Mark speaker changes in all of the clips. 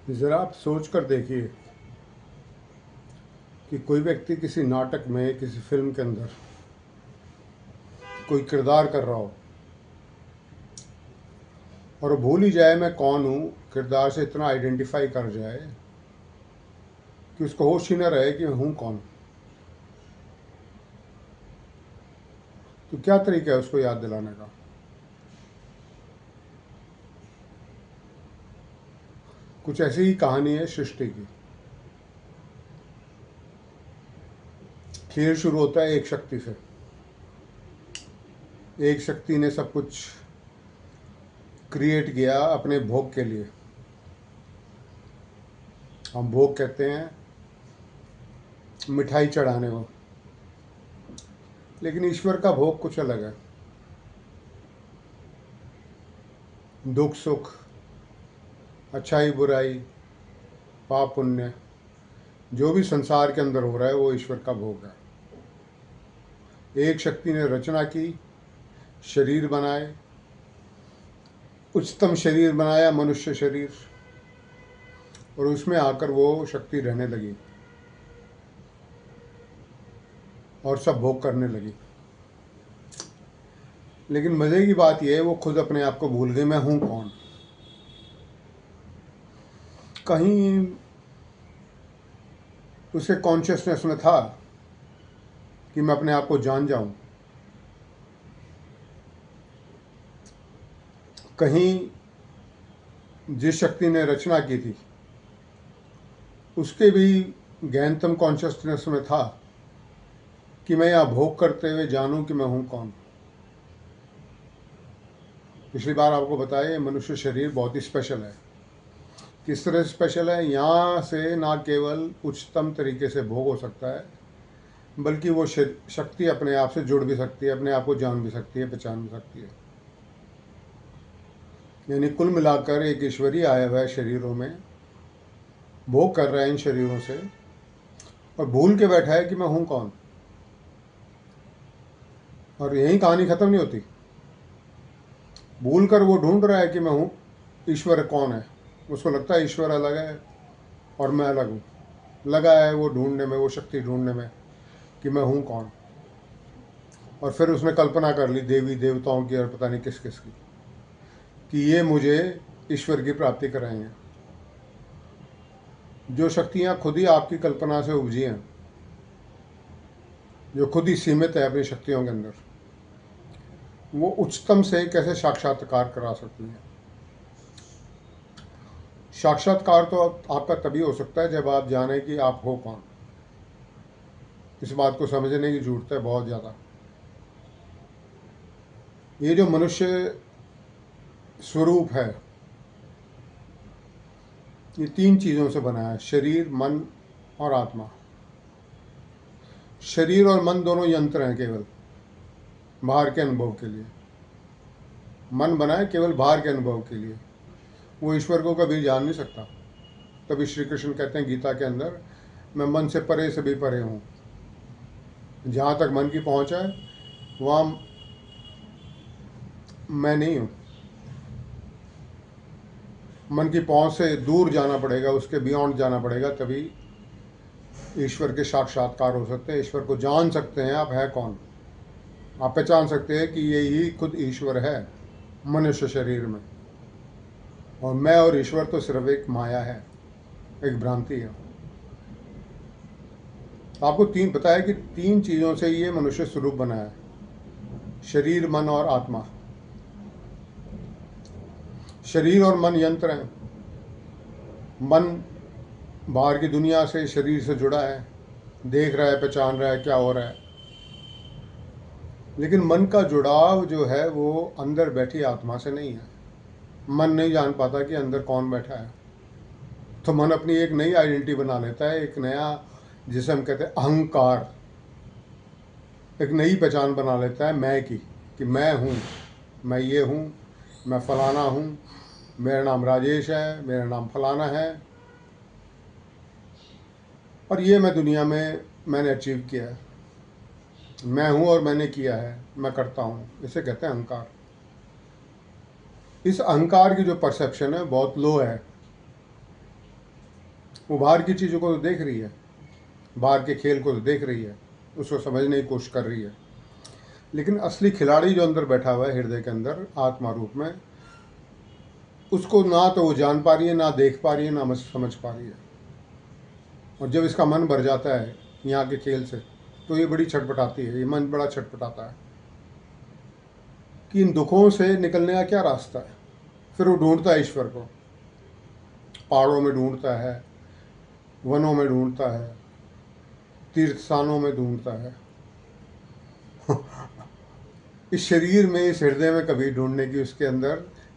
Speaker 1: ज़रा आप सोच कर देखिए कि कोई व्यक्ति किसी नाटक में, किसी फिल्म के अंदर कोई किरदार कर रहा हो और वो भूल ही जाए मैं कौन हूँ, किरदार से इतना आइडेंटिफाई कर जाए कि उसको होश ही न रहे कि मैं हूँ कौन। तो क्या तरीका है उसको याद दिलाने का? कुछ ऐसी ही कहानी है सृष्टि की। खेल शुरू होता है एक शक्ति से। एक शक्ति ने सब कुछ क्रिएट किया अपने भोग के लिए। हम भोग कहते हैं मिठाई चढ़ाने को, लेकिन ईश्वर का भोग कुछ अलग है। दुख सुख, अच्छाई बुराई, पाप पुण्य, जो भी संसार के अंदर हो रहा है वो ईश्वर का भोग है। एक शक्ति ने रचना की, शरीर बनाए, उच्चतम शरीर बनाया, मनुष्य शरीर, और उसमें आकर वो शक्ति रहने लगी और सब भोग करने लगी। लेकिन मज़े की बात यह है वो खुद अपने आप को भूल गई, मैं हूँ कौन। कहीं उसके कॉन्शियसनेस में था कि मैं अपने आप को जान जाऊं। कहीं जिस शक्ति ने रचना की थी उसके भी गहनतम कॉन्शियसनेस में था कि मैं यहाँ भोग करते हुए जानूं कि मैं हूँ कौन। पिछली बार आपको बताया ये मनुष्य शरीर बहुत ही स्पेशल है। किस तरह से स्पेशल है? यहाँ से ना केवल उच्चतम तरीके से भोग हो सकता है, बल्कि वो शक्ति अपने आप से जुड़ भी सकती है, अपने आप को जान भी सकती है, पहचान भी सकती है। यानी कुल मिलाकर एक ईश्वरी आया हुआ है शरीरों में, भोग कर रहा है इन शरीरों से और भूल के बैठा है कि मैं हूँ कौन। और यही कहानी ख़त्म नहीं होती। भूल कर वो ढूंढ रहा है कि मैं हूँ, ईश्वर कौन है। उसको लगता है ईश्वर अलग है और मैं अलग हूँ। लगा है वो ढूंढने में, वो शक्ति ढूंढने में कि मैं हूँ कौन। और फिर उसने कल्पना कर ली देवी देवताओं की और पता नहीं किस किस की, कि ये मुझे ईश्वर की प्राप्ति कराएंगे। जो शक्तियाँ खुद ही आपकी कल्पना से उपजी हैं, जो खुद ही सीमित है अपनी शक्तियों के अंदर, वो उच्चतम से कैसे साक्षात्कार करा सकती हैं। साक्षात्कार तो आपका तभी हो सकता है जब आप जाने कि आप हो कौन। इस बात को समझने की जरूरत है बहुत ज़्यादा। ये जो मनुष्य स्वरूप है ये तीन चीज़ों से बना है, शरीर, मन और आत्मा। शरीर और मन दोनों यंत्र हैं केवल बाहर के अनुभव के लिए। मन बना है केवल बाहर के अनुभव के लिए, वो ईश्वर को कभी जान नहीं सकता। तभी श्री कृष्ण कहते हैं गीता के अंदर, मैं मन से परे से भी परे हूँ। जहाँ तक मन की पहुँच है वहाँ मैं नहीं हूँ। मन की पहुँच से दूर जाना पड़ेगा, उसके बियॉन्ड जाना पड़ेगा, तभी ईश्वर के साक्षात्कार हो सकते हैं। ईश्वर को जान सकते हैं आप है कौन। आप पहचान सकते हैं कि ये ही खुद ईश्वर है मनुष्य शरीर में। और मैं और ईश्वर तो सिर्फ एक माया है, एक भ्रांति है। आपको तीन पता है कि तीन चीज़ों से ये मनुष्य स्वरूप बना है, शरीर, मन और आत्मा। शरीर और मन यंत्र हैं। मन बाहर की दुनिया से, शरीर से जुड़ा है, देख रहा है, पहचान रहा है क्या हो रहा है। लेकिन मन का जुड़ाव जो है वो अंदर बैठी आत्मा से नहीं है। मन नहीं जान पाता कि अंदर कौन बैठा है। तो मन अपनी एक नई आइडेंटिटी बना लेता है, एक नया, जिसे हम कहते हैं अहंकार, एक नई पहचान बना लेता है मैं की, कि मैं हूँ, मैं ये हूँ, मैं फलाना हूँ, मेरा नाम राजेश है, मेरा नाम फलाना है, और ये मैं दुनिया में मैंने अचीव किया है, मैं हूँ और मैंने किया है, मैं करता हूँ। इसे कहते हैं अहंकार। इस अहंकार की जो परसेप्शन है बहुत लो है। वो बाहर की चीज़ों को तो देख रही है, बाहर के खेल को तो देख रही है, उसको समझने की कोशिश कर रही है, लेकिन असली खिलाड़ी जो अंदर बैठा हुआ है हृदय के अंदर आत्मा रूप में, उसको ना तो वो जान पा रही है, ना देख पा रही है, ना समझ पा रही है। और जब इसका मन भर जाता है यहाँ के खेल से, तो ये बड़ी छटपटाती है, ये मन बड़ा छटपटाता है कि इन दुखों से निकलने का क्या रास्ता है। फिर वो ढूंढता है ईश्वर को, पहाड़ों में ढूंढता है, वनों में ढूंढता है, तीर्थ स्थानों में ढूंढता है। इस शरीर में, इस हृदय में कभी ढूंढने की उसके अंदर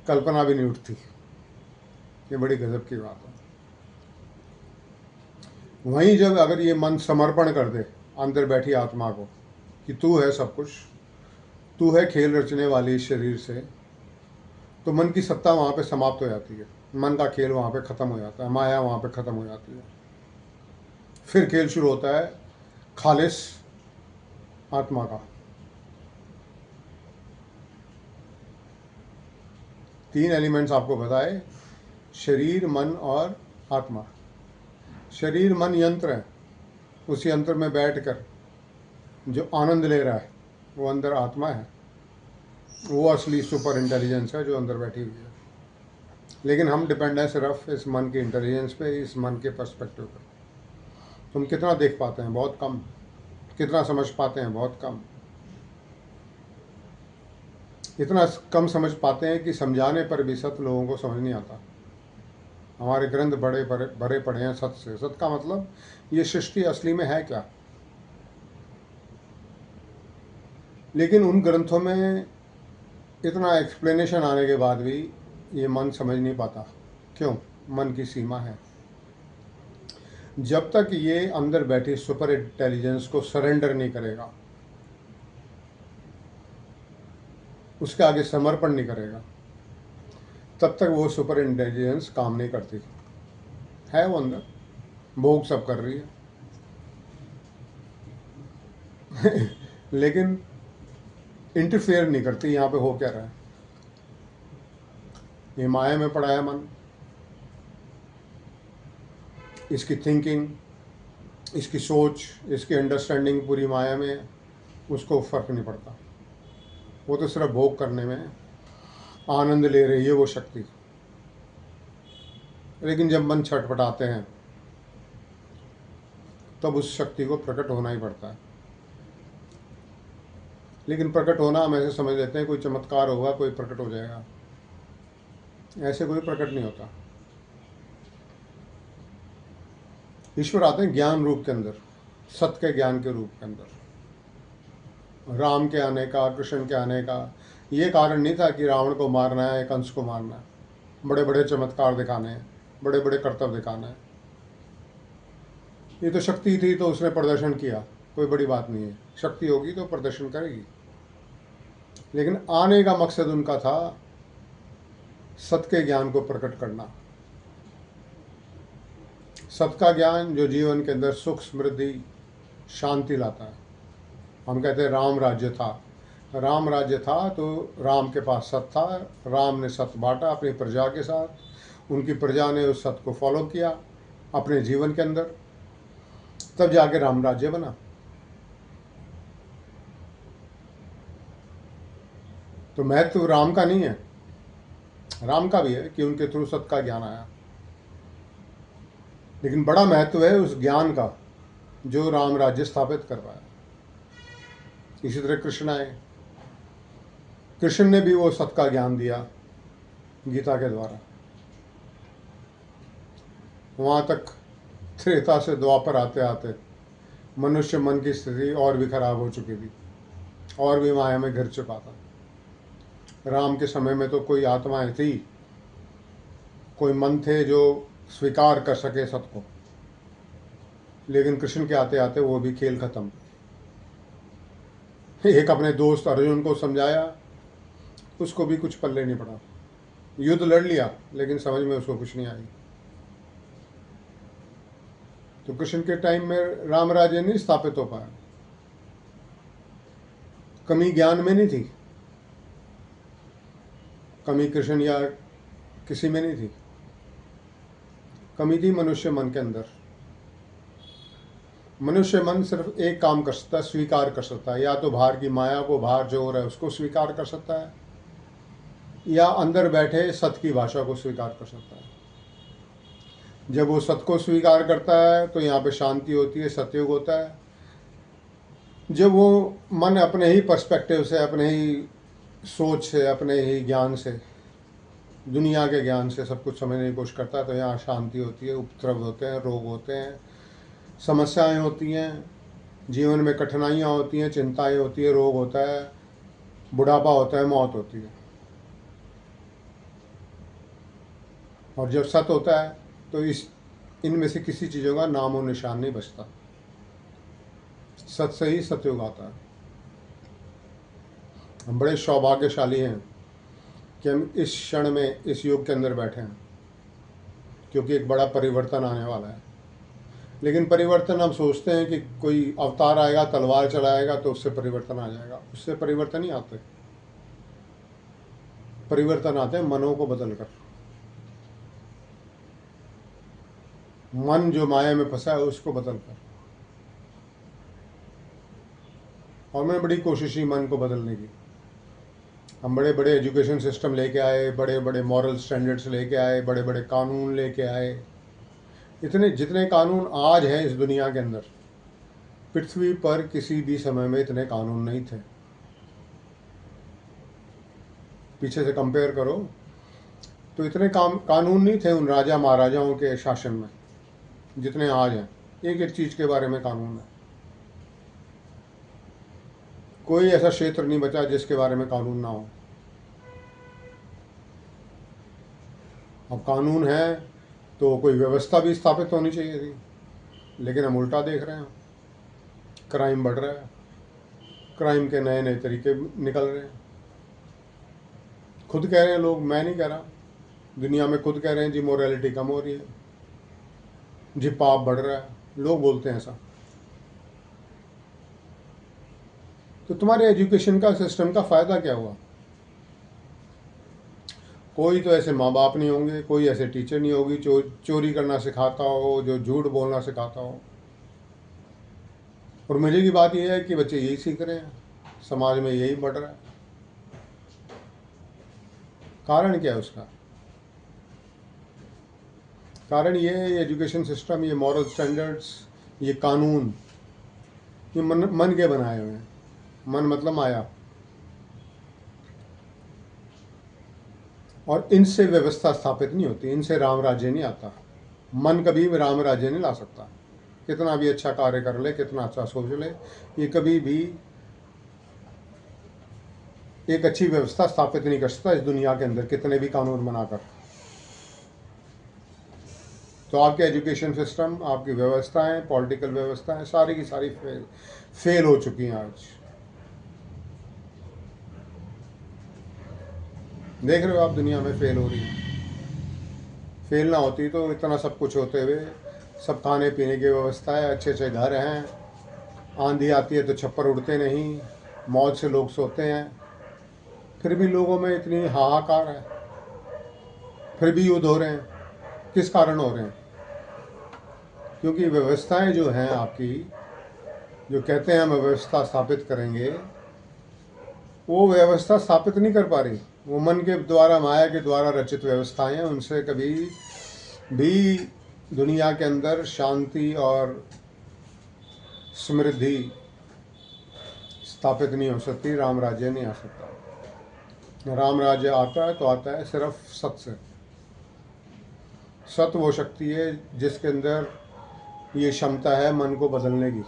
Speaker 1: कल्पना भी नहीं उठती। ये बड़ी गजब की बात है। वहीं जब अगर ये मन समर्पण कर दे अंदर बैठी आत्मा को कि तू है सब कुछ, तू है खेल रचने वाली इस शरीर से, तो मन की सत्ता वहाँ पे समाप्त हो जाती है, मन का खेल वहाँ पे ख़त्म हो जाता है, माया वहाँ पे ख़त्म हो जाती है। फिर खेल शुरू होता है खालिस आत्मा का। 3 एलिमेंट्स आपको बताए, शरीर, मन और आत्मा। शरीर मन यंत्र है, उस यंत्र में बैठकर जो आनंद ले रहा है वो अंदर आत्मा है, वो असली सुपर इंटेलिजेंस है जो अंदर बैठी हुई है। लेकिन हम डिपेंड हैं सिर्फ इस मन की इंटेलिजेंस पे, इस मन के पर्सपेक्टिव पे। तुम कितना देख पाते हैं? बहुत कम। कितना समझ पाते हैं? बहुत कम। इतना कम समझ पाते हैं कि समझाने पर भी सत्य लोगों को समझ नहीं आता। हमारे ग्रंथ बड़े भरे पड़े हैं सत्य से। सत्य का मतलब ये सृष्टि असली में है क्या। लेकिन उन ग्रंथों में इतना एक्सप्लेनेशन आने के बाद भी ये मन समझ नहीं पाता। क्यों? मन की सीमा है। जब तक ये अंदर बैठी सुपर इंटेलिजेंस को सरेंडर नहीं करेगा, उसके आगे समर्पण नहीं करेगा, तब तक वो सुपर इंटेलिजेंस काम नहीं करती है। वो अंदर भोग सब कर रही है लेकिन इंटरफेयर नहीं करती यहाँ पे हो क्या रहा है। ये माया में पड़ा है मन, इसकी थिंकिंग, इसकी सोच, इसकी अंडरस्टैंडिंग पूरी माया में है। उसको फर्क नहीं पड़ता, वो तो सिर्फ भोग करने में आनंद ले रही है वो शक्ति। लेकिन जब मन छटपटाते हैं तब उस शक्ति को प्रकट होना ही पड़ता है। लेकिन प्रकट होना हम ऐसे समझ लेते हैं कोई चमत्कार होगा, कोई प्रकट हो जाएगा। ऐसे कोई प्रकट नहीं होता। ईश्वर आते हैं ज्ञान रूप के अंदर, सत्य के ज्ञान के रूप के अंदर। राम के आने का, कृष्ण के आने का ये कारण नहीं था कि रावण को मारना है, कंस को मारना है, बड़े बड़े चमत्कार दिखाने हैं, बड़े बड़े कर्तव्य दिखाना है। ये तो शक्ति थी तो उसने प्रदर्शन किया, कोई बड़ी बात नहीं है। शक्ति होगी तो प्रदर्शन करेगी। लेकिन आने का मकसद उनका था सत्य के ज्ञान को प्रकट करना। सत्य का ज्ञान जो जीवन के अंदर सुख, समृद्धि, शांति लाता है। हम कहते हैं राम राज्य था। राम राज्य था तो राम के पास सत्य था, राम ने सत्य बांटा अपनी प्रजा के साथ, उनकी प्रजा ने उस सत्य को फॉलो किया अपने जीवन के अंदर, तब जाके राम राज्य बना। तो महत्व राम का नहीं है, राम का भी है कि उनके थ्रू सत्य का ज्ञान आया, लेकिन बड़ा महत्व है उस ज्ञान का जो राम राज्य स्थापित कर पाया। इसी तरह कृष्ण आए, कृष्ण ने भी वो सत्य का ज्ञान दिया गीता के द्वारा। वहाँ तक त्रेता से द्वापर आते आते मनुष्य मन की स्थिति और भी खराब हो चुकी थी, और भी माया में घिर चुका था। राम के समय में तो कोई आत्माएं थी, कोई मन थे जो स्वीकार कर सके सत्य को, लेकिन कृष्ण के आते आते वो भी खेल खत्म। एक अपने दोस्त अर्जुन को समझाया, उसको भी कुछ पल्ले नहीं पड़ा। युद्ध लड़ लिया लेकिन समझ में उसको कुछ नहीं आई। तो कृष्ण के टाइम में राम राज्य नहीं स्थापित हो पाया। कमी ज्ञान में नहीं थी, कमी कृष्ण या किसी में नहीं थी, कमी थी मनुष्य मन के अंदर। मनुष्य मन सिर्फ एक काम कर सकता है, स्वीकार कर सकता है। या तो बाहर की माया को, बाहर जो हो रहा है उसको स्वीकार कर सकता है, या अंदर बैठे सत्य की भाषा को स्वीकार कर सकता है। जब वो सत्य को स्वीकार करता है तो यहाँ पे शांति होती है, सतयुग होता है। जब वो मन अपने ही पर्सपेक्टिव से, अपने ही सोच से, अपने ही ज्ञान से, दुनिया के ज्ञान से सब कुछ समझने की कोशिश करता है, तो यहाँ शांति होती है, उपद्रव होते हैं, रोग होते हैं, समस्याएं होती हैं, जीवन में कठिनाइयाँ होती हैं, चिंताएं होती है, रोग होता है, बुढ़ापा होता है, मौत होती है। और जब सत्य होता है तो इनमें से किसी चीज़ों का नाम और निशान नहीं बचता। सत्य से ही सतयुग आता है। हम बड़े सौभाग्यशाली हैं कि हम इस क्षण में, इस युग के अंदर बैठे हैं, क्योंकि एक बड़ा परिवर्तन आने वाला है। लेकिन परिवर्तन हम सोचते हैं कि कोई अवतार आएगा, तलवार चलाएगा तो उससे परिवर्तन आ जाएगा। उससे परिवर्तन नहीं आते। परिवर्तन आते हैं मनों को बदलकर। मन जो माया में फंसा है उसको बदलकर। और मैंने बड़ी कोशिश की मन को बदलने की। हम बड़े बड़े एजुकेशन सिस्टम लेके आए, बड़े बड़े मॉरल स्टैंडर्ड्स लेके आए, बड़े बड़े कानून लेके आए। इतने जितने कानून आज हैं इस दुनिया के अंदर, पृथ्वी पर किसी भी समय में इतने कानून नहीं थे। पीछे से कंपेयर करो तो इतने कानून नहीं थे उन राजा महाराजाओं के शासन में जितने आज हैं। एक एक चीज़ के बारे में कानून है। कोई ऐसा क्षेत्र नहीं बचा जिसके बारे में कानून ना हो। अब कानून है तो कोई व्यवस्था भी स्थापित होनी चाहिए थी, लेकिन हम उल्टा देख रहे हैं। क्राइम बढ़ रहा है, क्राइम के नए नए तरीके निकल रहे हैं। खुद कह रहे हैं लोग, मैं नहीं कह रहा, दुनिया में खुद कह रहे हैं जी मोरालिटी कम हो रही है, जी पाप बढ़ रहा है। लोग बोलते हैं ऐसा। तो तुम्हारे एजुकेशन का सिस्टम का फ़ायदा क्या हुआ? कोई तो ऐसे माँ बाप नहीं होंगे, कोई ऐसे टीचर नहीं होगी जो चोरी करना सिखाता हो, जो झूठ बोलना सिखाता हो। और मजे की बात यह है कि बच्चे यही सीख रहे हैं, समाज में यही बढ़ रहा है। कारण क्या है उसका? कारण ये है, ये एजुकेशन सिस्टम, ये मॉरल स्टैंडर्ड्स, ये कानून, ये मन के बनाए हुए हैं। मन मतलब माया। और इनसे व्यवस्था स्थापित नहीं होती, इनसे राम राज्य नहीं आता। मन कभी भी राम राज्य नहीं ला सकता। कितना भी अच्छा कार्य कर ले, कितना अच्छा सोच ले, ये कभी भी एक अच्छी व्यवस्था स्थापित नहीं कर सकता इस दुनिया के अंदर, कितने भी कानून बनाकर। तो आपके एजुकेशन सिस्टम, आपकी व्यवस्थाएं, पॉलिटिकल व्यवस्थाएं, सारी की सारी फेल हो चुकी हैं आज। देख रहे हो आप, दुनिया में फेल हो रही है। फेल ना होती तो इतना सब कुछ होते हुए, सब खाने पीने की व्यवस्था है, अच्छे अच्छे घर हैं, आंधी आती है तो छप्पर उड़ते नहीं, मौज से लोग सोते हैं, फिर भी लोगों में इतनी हाहाकार है, फिर भी युद्ध हो रहे हैं। किस कारण हो रहे हैं? क्योंकि व्यवस्थाएं जो हैं आपकी, जो कहते हैं हम व्यवस्था स्थापित करेंगे, वो व्यवस्था स्थापित नहीं कर पा रही। वो मन के द्वारा, माया के द्वारा रचित व्यवस्थाएं हैं, उनसे कभी भी दुनिया के अंदर शांति और समृद्धि स्थापित नहीं हो सकती, राम राज्य नहीं आ सकता। राम राज्य आता है तो आता है सिर्फ सत्य से। सत्य वो शक्ति है जिसके अंदर ये क्षमता है मन को बदलने की।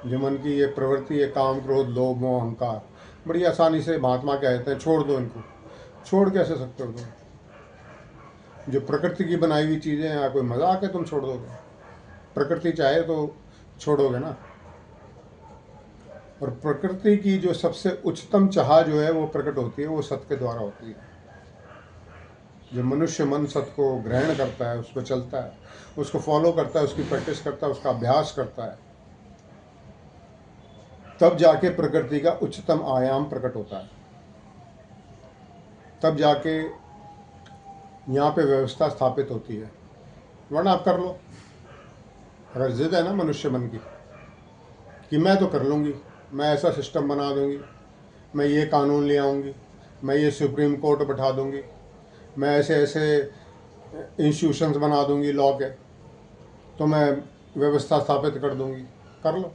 Speaker 1: जो मन की ये प्रवृत्ति है, काम क्रोध लोभ मोह अहंकार, बड़ी आसानी से महात्मा कहते हैं छोड़ दो इनको। छोड़ कैसे सकते हो तुम? जो प्रकृति की बनाई हुई चीज़ें हैं, कोई मजाक है तुम छोड़ दोगे? प्रकृति चाहे तो छोड़ोगे ना। और प्रकृति की जो सबसे उच्चतम चाह जो है वो प्रकट होती है, वो सत्य के द्वारा होती है। जो मनुष्य मन सत्य को ग्रहण करता है, उस पर चलता है, उसको फॉलो करता है, उसकी प्रैक्टिस करता है, उसका अभ्यास करता है, तब जाके प्रकृति का उच्चतम आयाम प्रकट होता है। तब जाके यहाँ पे व्यवस्था स्थापित होती है, वरना आप कर लो। अगर जिद है ना मनुष्य मन की कि मैं तो कर लूँगी, मैं ऐसा सिस्टम बना दूँगी, मैं ये कानून ले आऊँगी, मैं ये सुप्रीम कोर्ट बैठा दूँगी, मैं ऐसे ऐसे इंस्टीट्यूशंस बना दूँगी लॉ के, तो मैं व्यवस्था स्थापित कर दूँगी, कर लो।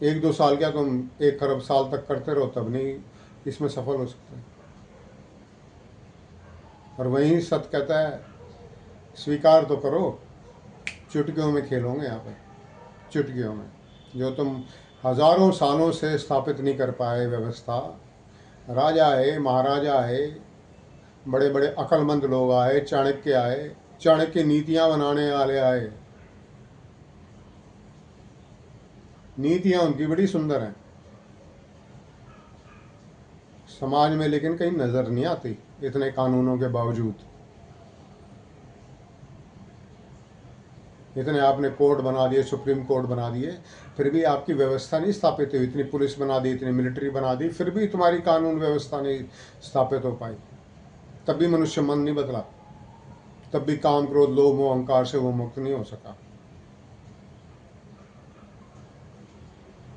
Speaker 1: 1-2 साल क्या, तुम 1 खरब साल तक करते रहो, तब नहीं इसमें सफल हो सकते। और वहीं सत्य कहता है, स्वीकार तो करो, चुटकियों में खेलोगे यहाँ पे, चुटकियों में। जो तुम हजारों सालों से स्थापित नहीं कर पाए व्यवस्था, राजा आए, महाराजा आए, बड़े बड़े अक्लमंद लोग आए, चाणक्य आए, चाणक्य नीतियां बनाने वाले आए, नीतियां उनकी बड़ी सुंदर हैं समाज में, लेकिन कहीं नजर नहीं आती इतने कानूनों के बावजूद। इतने आपने कोर्ट बना दिए, सुप्रीम कोर्ट बना दिए, फिर भी आपकी व्यवस्था नहीं स्थापित हुई। इतनी पुलिस बना दी, इतनी मिलिट्री बना दी, फिर भी तुम्हारी कानून व्यवस्था नहीं स्थापित हो पाई। तब भी मनुष्य मन नहीं बदला, तब भी काम, क्रोध, लोभ, मोह, अहंकार से वो मुक्त नहीं हो सका।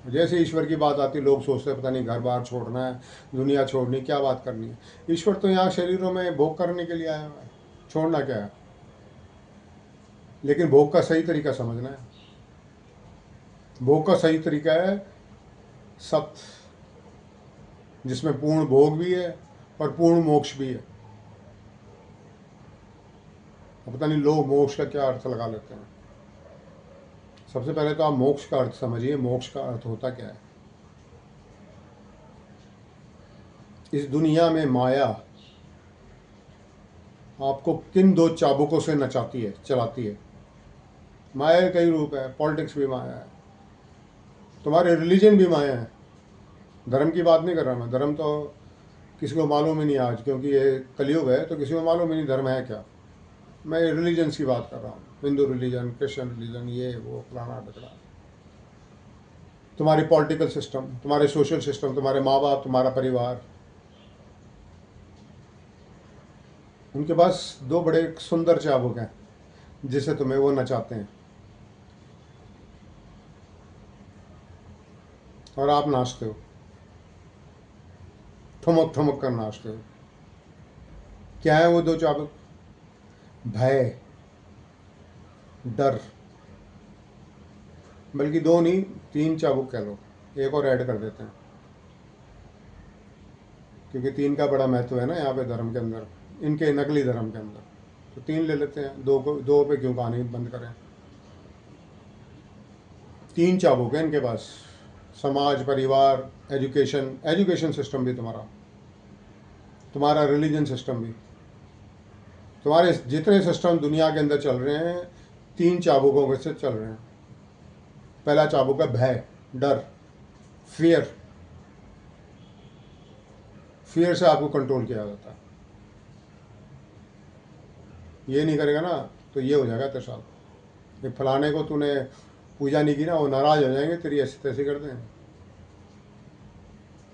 Speaker 1: जैसे ईश्वर की बात आती, लोग सोचते हैं पता नहीं घर बार छोड़ना है, दुनिया छोड़नी, क्या बात करनी है। ईश्वर तो यहाँ शरीरों में भोग करने के लिए आया हुआ है, छोड़ना क्या है। लेकिन भोग का सही तरीका समझना है। भोग का सही तरीका है सत्य, जिसमें पूर्ण भोग भी है और पूर्ण मोक्ष भी है। पता नहीं लोग मोक्ष का क्या अर्थ लगा लेते हैं। सबसे पहले तो आप मोक्ष का अर्थ समझिए, मोक्ष का अर्थ होता क्या है। इस दुनिया में माया आपको किन 2 चाबुकों से नचाती है, चलाती है। माया के कई रूप है, पॉलिटिक्स भी माया है, तुम्हारे रिलीजन भी माया है। धर्म की बात नहीं कर रहा मैं, धर्म तो किसी को मालूम ही नहीं आज, क्योंकि ये कलयुग है तो किसी को मालूम ही नहीं धर्म है क्या। मैं रिलीजन्स की बात कर रहा हूँ, हिंदू रिलीजन, क्रिश्चियन रिलीजन, ये वो फलाना ढकड़ा। तुम्हारी पॉलिटिकल सिस्टम, तुम्हारे सोशल सिस्टम, तुम्हारे माँ बाप, तुम्हारा परिवार, उनके पास 2 बड़े सुंदर चाबुक हैं जिससे तुम्हें वो नचाते हैं, और आप नाचते हो, ठुमक ठुमक कर नाचते हो। क्या है वो 2 चाबुक? भय, डर। बल्कि 2 नहीं, 3 चाबुक कह लो, एक और ऐड कर देते हैं, क्योंकि 3 का बड़ा महत्व है ना यहाँ पे धर्म के अंदर, इनके नकली धर्म के अंदर। तो 3 ले लेते हैं, 2 पे क्यों कहानी बंद करें। 3 चाबुक है इनके पास, समाज, परिवार, एजुकेशन, एजुकेशन सिस्टम भी तुम्हारा, तुम्हारा रिलीजन सिस्टम भी, तुम्हारे जितने सिस्टम दुनिया के अंदर चल रहे हैं 3 चाबुकों से चल रहे हैं। पहला चाबुक है भय, डर, फियर। फियर से आपको कंट्रोल किया जाता है। ये नहीं करेगा ना तो ये हो जाएगा तेरे साथ। ये फलाने को तूने पूजा नहीं की ना, वो नाराज हो जाएंगे, तेरी ऐसी तैसी कर दें।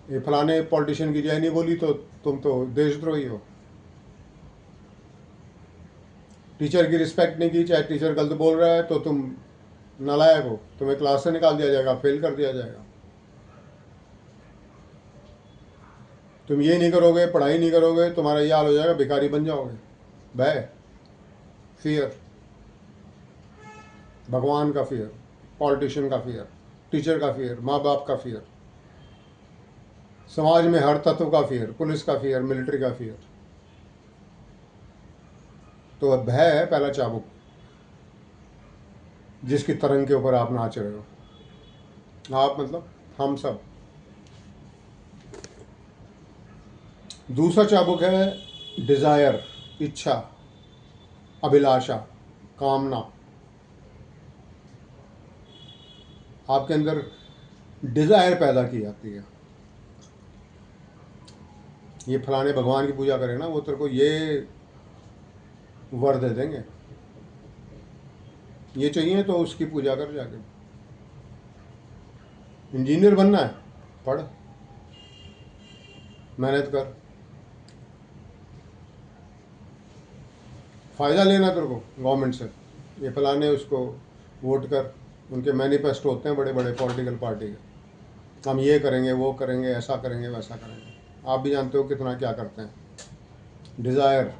Speaker 1: ये फलाने पॉलिटिशियन की जय नहीं बोली तो तुम तो देशद्रोही हो। टीचर की रिस्पेक्ट नहीं की, चाहे टीचर गलत बोल रहा है तो तुम नालायक हो, तुम्हें क्लास से निकाल दिया जाएगा, फेल कर दिया जाएगा। तुम ये नहीं करोगे, पढ़ाई नहीं करोगे, तुम्हारा ये हाल हो जाएगा, भिखारी बन जाओगे। भय, फियर, भगवान का फियर, पॉलिटिशियन का फियर, टीचर का फियर, माँ बाप का फियर, समाज में हर तत्व का फियर, पुलिस का फियर, मिलिट्री का फियर। तो भय है पहला चाबुक, जिसकी तरंग के ऊपर आप नाच रहे हो। आप मतलब हम सब। दूसरा चाबुक है डिजायर, इच्छा, अभिलाषा, कामना। आपके अंदर डिजायर पैदा की जाती है। ये फलाने भगवान की पूजा करें ना, वो तेरे को ये वर दे देंगे, ये चाहिए तो उसकी पूजा कर जाके। इंजीनियर बनना है, पढ़, मेहनत कर, फ़ायदा लेना है तेरे को गवर्नमेंट से, ये फलाने उसको वोट कर, उनके मैनिफेस्टो होते हैं बड़े बड़े पॉलिटिकल पार्टी के, हम ये करेंगे वो करेंगे ऐसा करेंगे वैसा करेंगे। आप भी जानते हो कितना क्या करते हैं। डिज़ायर,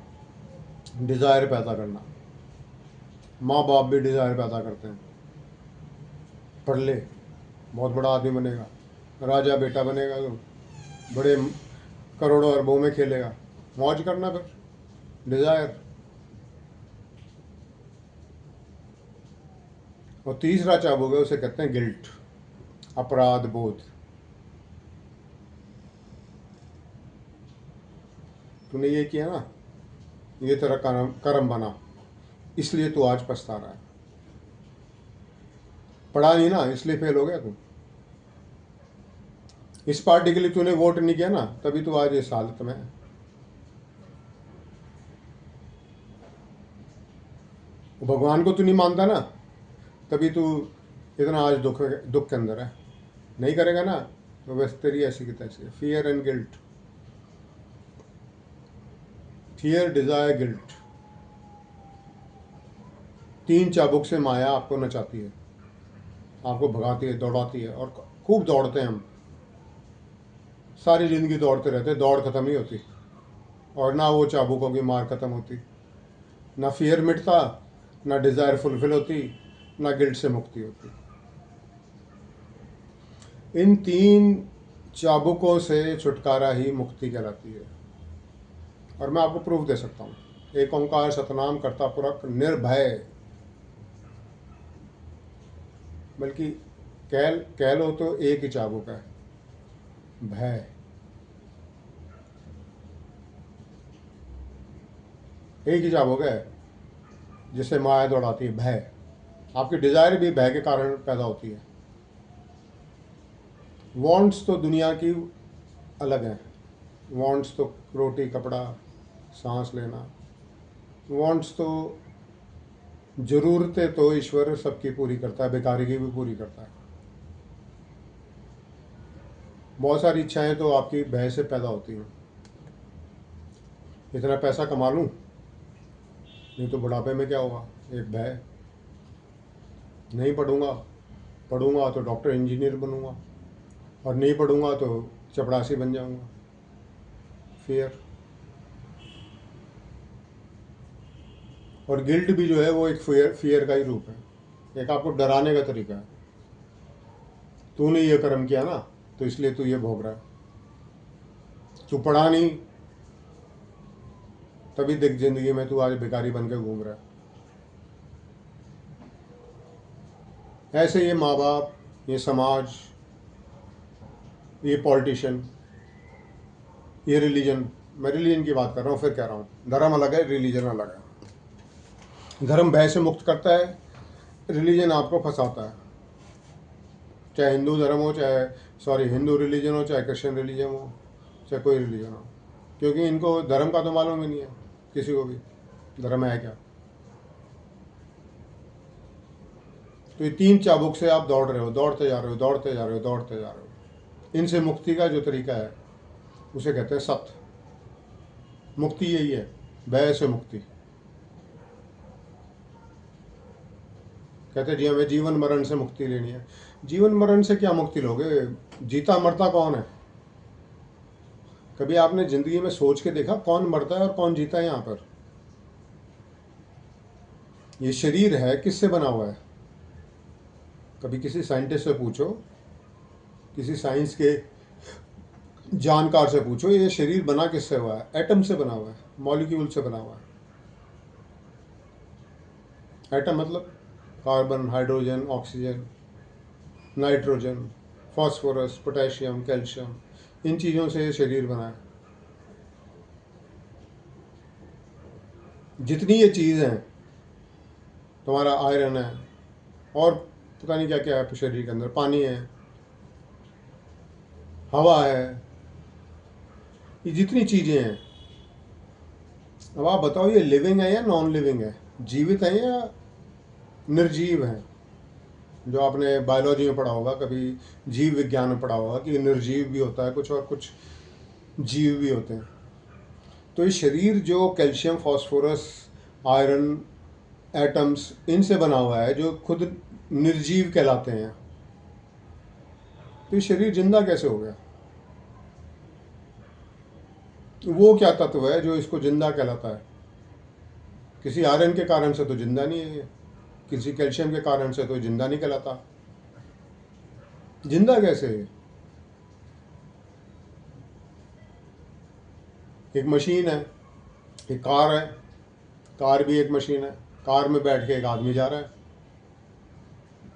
Speaker 1: डिज़ायर पैदा करना, माँ बाप भी डिज़ायर पैदा करते हैं, पढ़ ले बहुत बड़ा आदमी बनेगा, राजा बेटा बनेगा, तो बड़े करोड़ों अरबों में खेलेगा, मौज करना फिर, डिज़ायर। और तीसरा चाबुक है, उसे कहते हैं गिल्ट, अपराध बोध। तूने ये किया ना, ये तेरा कर्म बना, इसलिए तू आज पछता रहा है। पढ़ा नहीं ना, इसलिए फेल हो गया तू। इस पार्टी के लिए तूने वोट नहीं किया ना, तभी तू आज इस हालत में है। भगवान को तू नहीं मानता ना, तभी तू इतना आज दुख के अंदर है। नहीं करेगा ना तो बस तेरी ऐसी की तैसी। Fear and guilt, fear, desire, guilt, तीन चाबुक से माया आपको नचाती है, आपको भगाती है, दौड़ाती है, और खूब दौड़ते हैं हम, सारी ज़िंदगी दौड़ते रहते, दौड़ ख़त्म नहीं होती, और ना वो चाबुकों की मार ख़त्म होती, ना फियर मिटता, ना डिज़ायर फुलफिल होती, ना गिल्ट से मुक्ति होती। इन तीन चाबुकों से छुटकारा ही मुक्ति कहलाती है। और मैं आपको प्रूफ दे सकता हूँ। एक ओंकार सतनाम करता पुरख निर्भय, बल्कि कह लो तो एक ही चाबुक है, भय। एक ही चाबुक है जिसे माया दौड़ाती है, भय। आपकी डिज़ायर भी भय के कारण पैदा होती है। वांट्स तो दुनिया की अलग हैं, वांट्स तो रोटी कपड़ा सांस लेना, वांट्स तो ज़रूरतें तो ईश्वर सबकी पूरी करता है, भिखारी की भी पूरी करता है। बहुत सारी इच्छाएं तो आपकी भय से पैदा होती हैं। इतना पैसा कमा लूं, नहीं तो बुढ़ापे में क्या होगा, एक भय। नहीं पढ़ूंगा, पढ़ूंगा तो डॉक्टर इंजीनियर बनूंगा, और नहीं पढ़ूंगा तो चपरासी बन जाऊंगा, फियर। और गिल्ट भी जो है वो एक फियर का ही रूप है, एक आपको डराने का तरीका है। तूने ये कर्म किया ना, तो इसलिए तू ये भोग रहा है। तू पढ़ा नहीं, तभी देख जिंदगी में तू आज भिखारी बन के घूम रहा है। ऐसे ये माँ बाप, ये समाज, ये पॉलिटिशियन, ये रिलीजन, मैं रिलीजन की बात कर रहा हूँ, फिर कह रहा हूँ धर्म अलग है, रिलीजन अलग है। धर्म भय से मुक्त करता है, रिलीजन आपको फंसाता है। चाहे हिंदू धर्म हो, हिंदू रिलीजन हो, चाहे क्रिश्चियन रिलीजन हो, चाहे कोई रिलीजन हो, क्योंकि इनको धर्म का तो मालूम ही नहीं है किसी को भी, धर्म है क्या। तो ये तीन चाबुक से आप दौड़ रहे हो, दौड़ते जा रहे हो, दौड़ते जा रहे हो, दौड़ते जा रहे हो। इनसे मुक्ति का जो तरीका है उसे कहते हैं सत्य। मुक्ति यही है, भय से मुक्ति। कहते जी हमें जीवन मरण से मुक्ति लेनी है। जीवन मरण से क्या मुक्ति लोगे, जीता मरता कौन है। कभी आपने जिंदगी में सोच के देखा कौन मरता है और कौन जीता है। यहाँ पर ये शरीर है किससे बना हुआ है। कभी किसी साइंटिस्ट से पूछो, किसी साइंस के जानकार से पूछो, ये शरीर बना किससे हुआ है। एटम से बना हुआ है, मॉलिक्यूल से बना हुआ है। एटम मतलब carbon, hydrogen, oxygen, nitrogen, phosphorus, potassium, calcium, इन चीज़ों से शरीर बना है। जितनी ये चीज़ हैं, तुम्हारा आयरन है और पता नहीं क्या क्या है शरीर के अंदर, पानी है, हवा है, ये जितनी चीज़ें हैं, अब आप बताओ ये लिविंग है या नॉन लिविंग है, जीवित है या निर्जीव है। जो आपने बायोलॉजी में पढ़ा होगा, कभी जीव विज्ञान में पढ़ा होगा कि निर्जीव भी होता है कुछ और कुछ जीव भी होते हैं। तो ये शरीर जो कैल्शियम, फास्फोरस, आयरन, एटम्स, इनसे बना हुआ है जो खुद निर्जीव कहलाते हैं। तो ये शरीर जिंदा कैसे हो गया? वो क्या तत्व है जो इसको जिंदा कहलाता है? किसी आयरन के कारण से तो जिंदा नहीं है ये, किसी कैल्शियम के कारण से तो जिंदा नहीं कहलाता। जिंदा कैसे है? एक मशीन है, एक कार है, कार भी एक मशीन है। कार में बैठ के एक आदमी जा रहा है,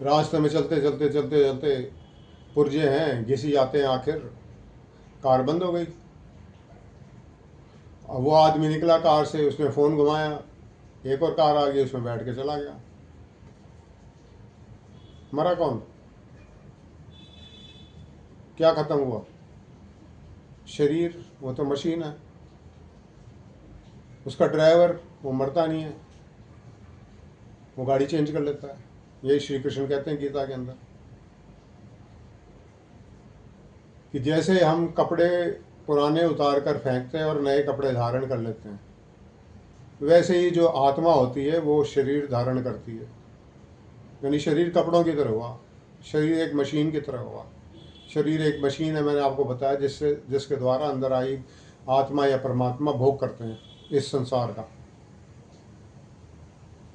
Speaker 1: रास्ते में चलते चलते चलते चलते पुर्जे हैं, घिसी जाते हैं, आखिर कार बंद हो गई। अब वो आदमी निकला कार से, उसने फ़ोन घुमाया, एक और कार आ गई, उसमें बैठ के चला गया। मरा कौन? क्या ख़त्म हुआ? शरीर, वो तो मशीन है। उसका ड्राइवर वो मरता नहीं है, वो गाड़ी चेंज कर लेता है। यही श्री कृष्ण कहते हैं गीता के अंदर कि जैसे हम कपड़े पुराने उतार कर फेंकते हैं और नए कपड़े धारण कर लेते हैं, वैसे ही जो आत्मा होती है वो शरीर धारण करती है। यानी शरीर कपड़ों की तरह हुआ, शरीर एक मशीन की तरह हुआ। शरीर एक मशीन है, मैंने आपको बताया, जिसके द्वारा अंदर आई आत्मा या परमात्मा भोग करते हैं इस संसार का।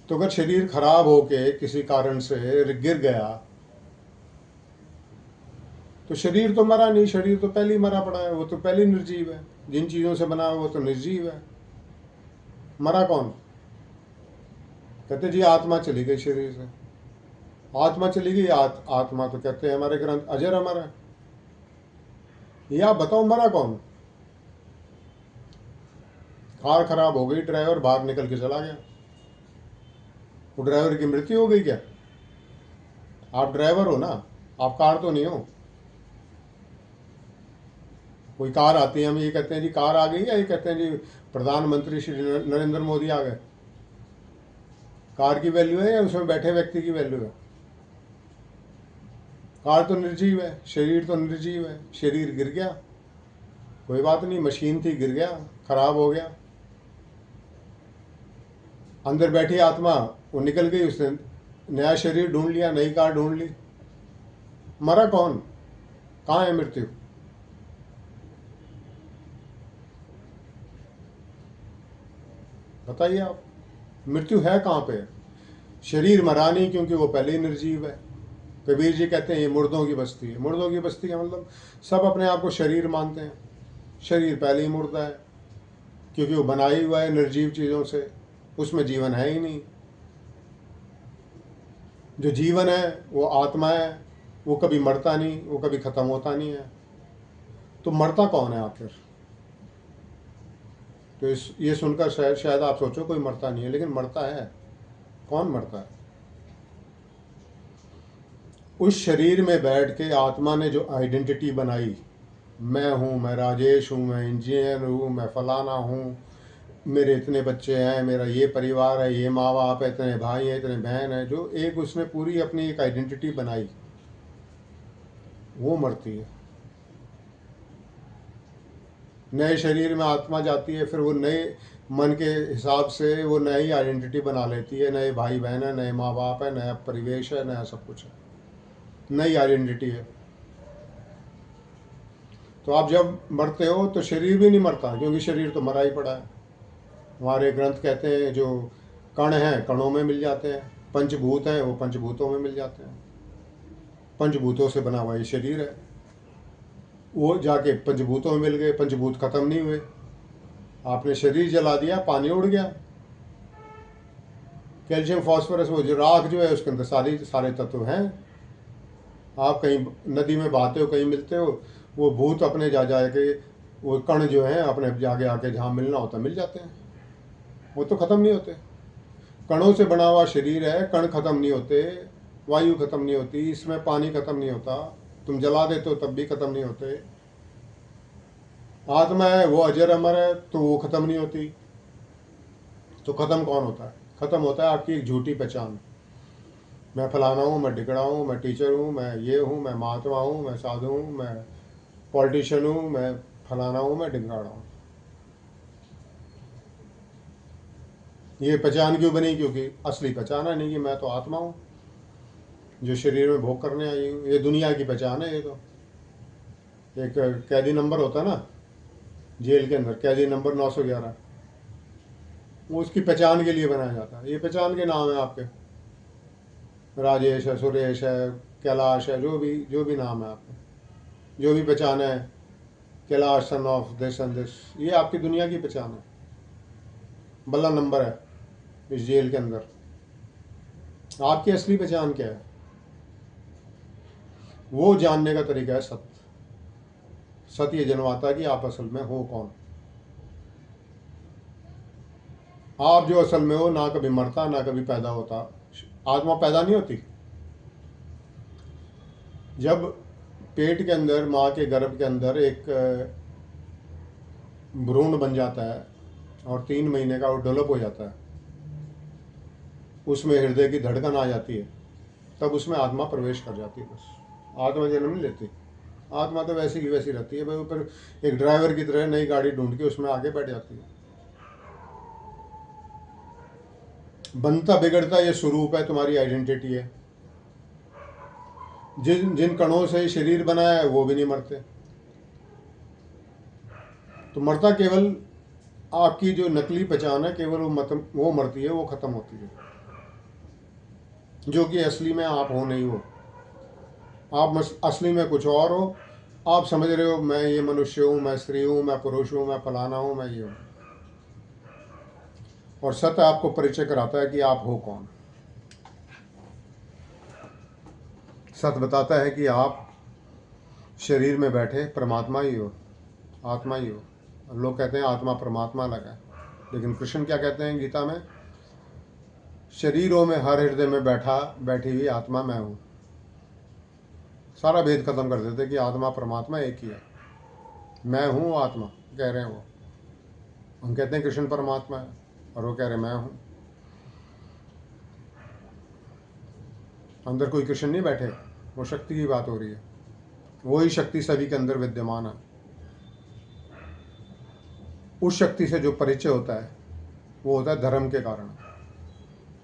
Speaker 1: तो अगर शरीर खराब होके किसी कारण से गिर गया तो शरीर तो मरा नहीं, शरीर तो पहले ही मरा पड़ा है, वो तो पहले ही निर्जीव है। जिन चीज़ों से बना है वो तो निर्जीव है। मरा कौन? कहते जी आत्मा चली गई शरीर से। आत्मा चली गई, आत्मा तो कहते हैं हमारे ग्रंथ अजर अमर है। या बताओ मरा कौन? कार खराब हो गई, ड्राइवर बाहर निकल के चला गया, वो ड्राइवर की मृत्यु हो गई क्या? आप ड्राइवर हो ना, आप कार तो नहीं हो। कोई कार आती है, हम ये कहते हैं जी कार आ गई, या ये कहते हैं जी प्रधानमंत्री श्री नरेंद्र मोदी आ गए? कार की वैल्यू है या उसमें बैठे व्यक्ति की वैल्यू है? कार तो निर्जीव है, शरीर तो निर्जीव है। शरीर गिर गया, कोई बात नहीं, मशीन थी, गिर गया, खराब हो गया। अंदर बैठी आत्मा वो निकल गई, उसने नया शरीर ढूंढ लिया, नई कार ढूंढ ली। मरा कौन? कहाँ है मृत्यु? बताइए आप, मृत्यु है कहाँ पे? शरीर मरा नहीं, क्योंकि वो पहले ही निर्जीव है। कबीर जी कहते हैं ये मुर्दों की बस्ती है। मुर्दों की बस्ती का मतलब सब अपने आप को शरीर मानते हैं। शरीर पहले ही मुर्दा है, क्योंकि वो बना ही हुआ है निर्जीव चीज़ों से, उसमें जीवन है ही नहीं। जो जीवन है वो आत्मा है, वो कभी मरता नहीं, वो कभी ख़त्म होता नहीं है। तो मरता कौन है आखिर? तो ये सुनकर शायद आप सोचो कोई मरता नहीं है, लेकिन मरता है। कौन मरता है? उस शरीर में बैठ के आत्मा ने जो आइडेंटिटी बनाई, मैं हूँ, मैं राजेश हूँ, मैं इंजीनियर हूँ, मैं फलाना हूँ, मेरे इतने बच्चे हैं, मेरा ये परिवार है, ये माँ बाप है, इतने भाई हैं, इतने बहन हैं, जो एक उसने पूरी अपनी एक आइडेंटिटी बनाई, वो मरती है। नए शरीर में आत्मा जाती है, फिर वो नए मन के हिसाब से वो नई आइडेंटिटी बना लेती है। नए भाई बहन है, नए माँ बाप है, नया परिवेश है, नया सब कुछ है, नई आइडेंटिटी है। तो आप जब मरते हो तो शरीर भी नहीं मरता, क्योंकि शरीर तो मरा ही पड़ा है। हमारे ग्रंथ कहते हैं जो कण हैं कणों में मिल जाते हैं, पंचभूत हैं वो पंचभूतों में मिल जाते हैं। पंचभूतों से बना हुआ ये शरीर है, वो जाके पंचभूतों में मिल गए, पंचभूत खत्म नहीं हुए। आपने शरीर जला दिया, पानी उड़ गया, कैल्शियम फॉस्फोरस, वो जो राख जो है उसके अंदर सारे तत्व हैं। आप कहीं नदी में बहाते हो, कहीं मिलते हो, वो भूत अपने जाके वो कण जो हैं अपने जाके आके जहाँ मिलना होता मिल जाते हैं, वो तो ख़त्म नहीं होते। कणों से बना हुआ शरीर है, कण खत्म नहीं होते, वायु खत्म नहीं होती, इसमें पानी खत्म नहीं होता, तुम जला देते हो तब भी खत्म नहीं होते। आत्मा है वो अजर अमर है, तो वो खत्म नहीं होती। तो खत्म कौन होता है? खत्म होता है आपकी एक झूठी पहचान। मैं फलाना हूँ, मैं ढिकड़ा हूँ, मैं टीचर हूँ, मैं ये हूँ, मैं महात्मा हूँ, मैं साधु हूँ, मैं पॉलिटिशियन हूँ, मैं फलाना हूँ, मैं ढिंगाड़ा हूँ। ये पहचान क्यों बनी? क्योंकि असली पहचान है नहीं कि मैं तो आत्मा हूँ जो शरीर में भोग करने आई हूँ। ये दुनिया की पहचान है। ये तो एक कैदी नंबर होता है ना जेल के अंदर, कैदी नंबर 911, वो उसकी पहचान के लिए बनाया जाता है। ये पहचान के नाम है आपके, राजेश है, सुरेश है, कैलाश है, जो भी नाम है आपके, जो भी पहचान है, Kailash son of this and this, ये आपकी दुनिया की पहचान है, बल्ला नंबर है इस जेल के अंदर। आपकी असली पहचान क्या है? वो जानने का तरीका है सत्य। सत्य ये जनवाता है कि आप असल में हो कौन। आप जो असल में हो ना कभी मरता ना कभी पैदा होता। आत्मा पैदा नहीं होती। जब पेट के अंदर, माँ के गर्भ के अंदर एक भ्रूण बन जाता है और 3 महीने का वो डेवलप हो जाता है, उसमें हृदय की धड़कन आ जाती है, तब उसमें आत्मा प्रवेश कर जाती है। बस आत्मा जन्म नहीं लेती। आत्मा तो वैसी की वैसी रहती है भाई, ऊपर एक ड्राइवर की तरह नई गाड़ी ढूंढ के उसमें आगे बैठ जाती है। बनता बिगड़ता ये स्वरूप है, तुम्हारी आइडेंटिटी है। जिन जिन कणों से शरीर बनाया है वो भी नहीं मरते। तो मरता केवल आपकी जो नकली पहचान है, केवल वो मरती है, वो खत्म होती है। जो कि असली में आप हो नहीं हो। आप असली में कुछ और हो। आप समझ रहे हो मैं ये मनुष्य हूँ, मैं स्त्री हूँ, मैं पुरुष हूँ, मैं फलाना हूँ, मैं ये हूँ। और सत्य आपको परिचय कराता है कि आप हो कौन। सत्य बताता है कि आप शरीर में बैठे परमात्मा ही हो, आत्मा ही हो। लोग कहते हैं आत्मा परमात्मा अलग है, लेकिन कृष्ण क्या कहते हैं गीता में? शरीरों में हर हृदय में बैठी हुई आत्मा मैं हूँ। सारा भेद खत्म कर देते कि आत्मा परमात्मा एक ही है। मैं हूँ आत्मा कह रहे हैं वो। हम कहते हैं कृष्ण परमात्मा है और वो कह रहे मैं हूँ। अंदर कोई कृष्ण नहीं बैठे, वो शक्ति की बात हो रही है। वही शक्ति सभी के अंदर विद्यमान है। उस शक्ति से जो परिचय होता है वो होता है धर्म के कारण।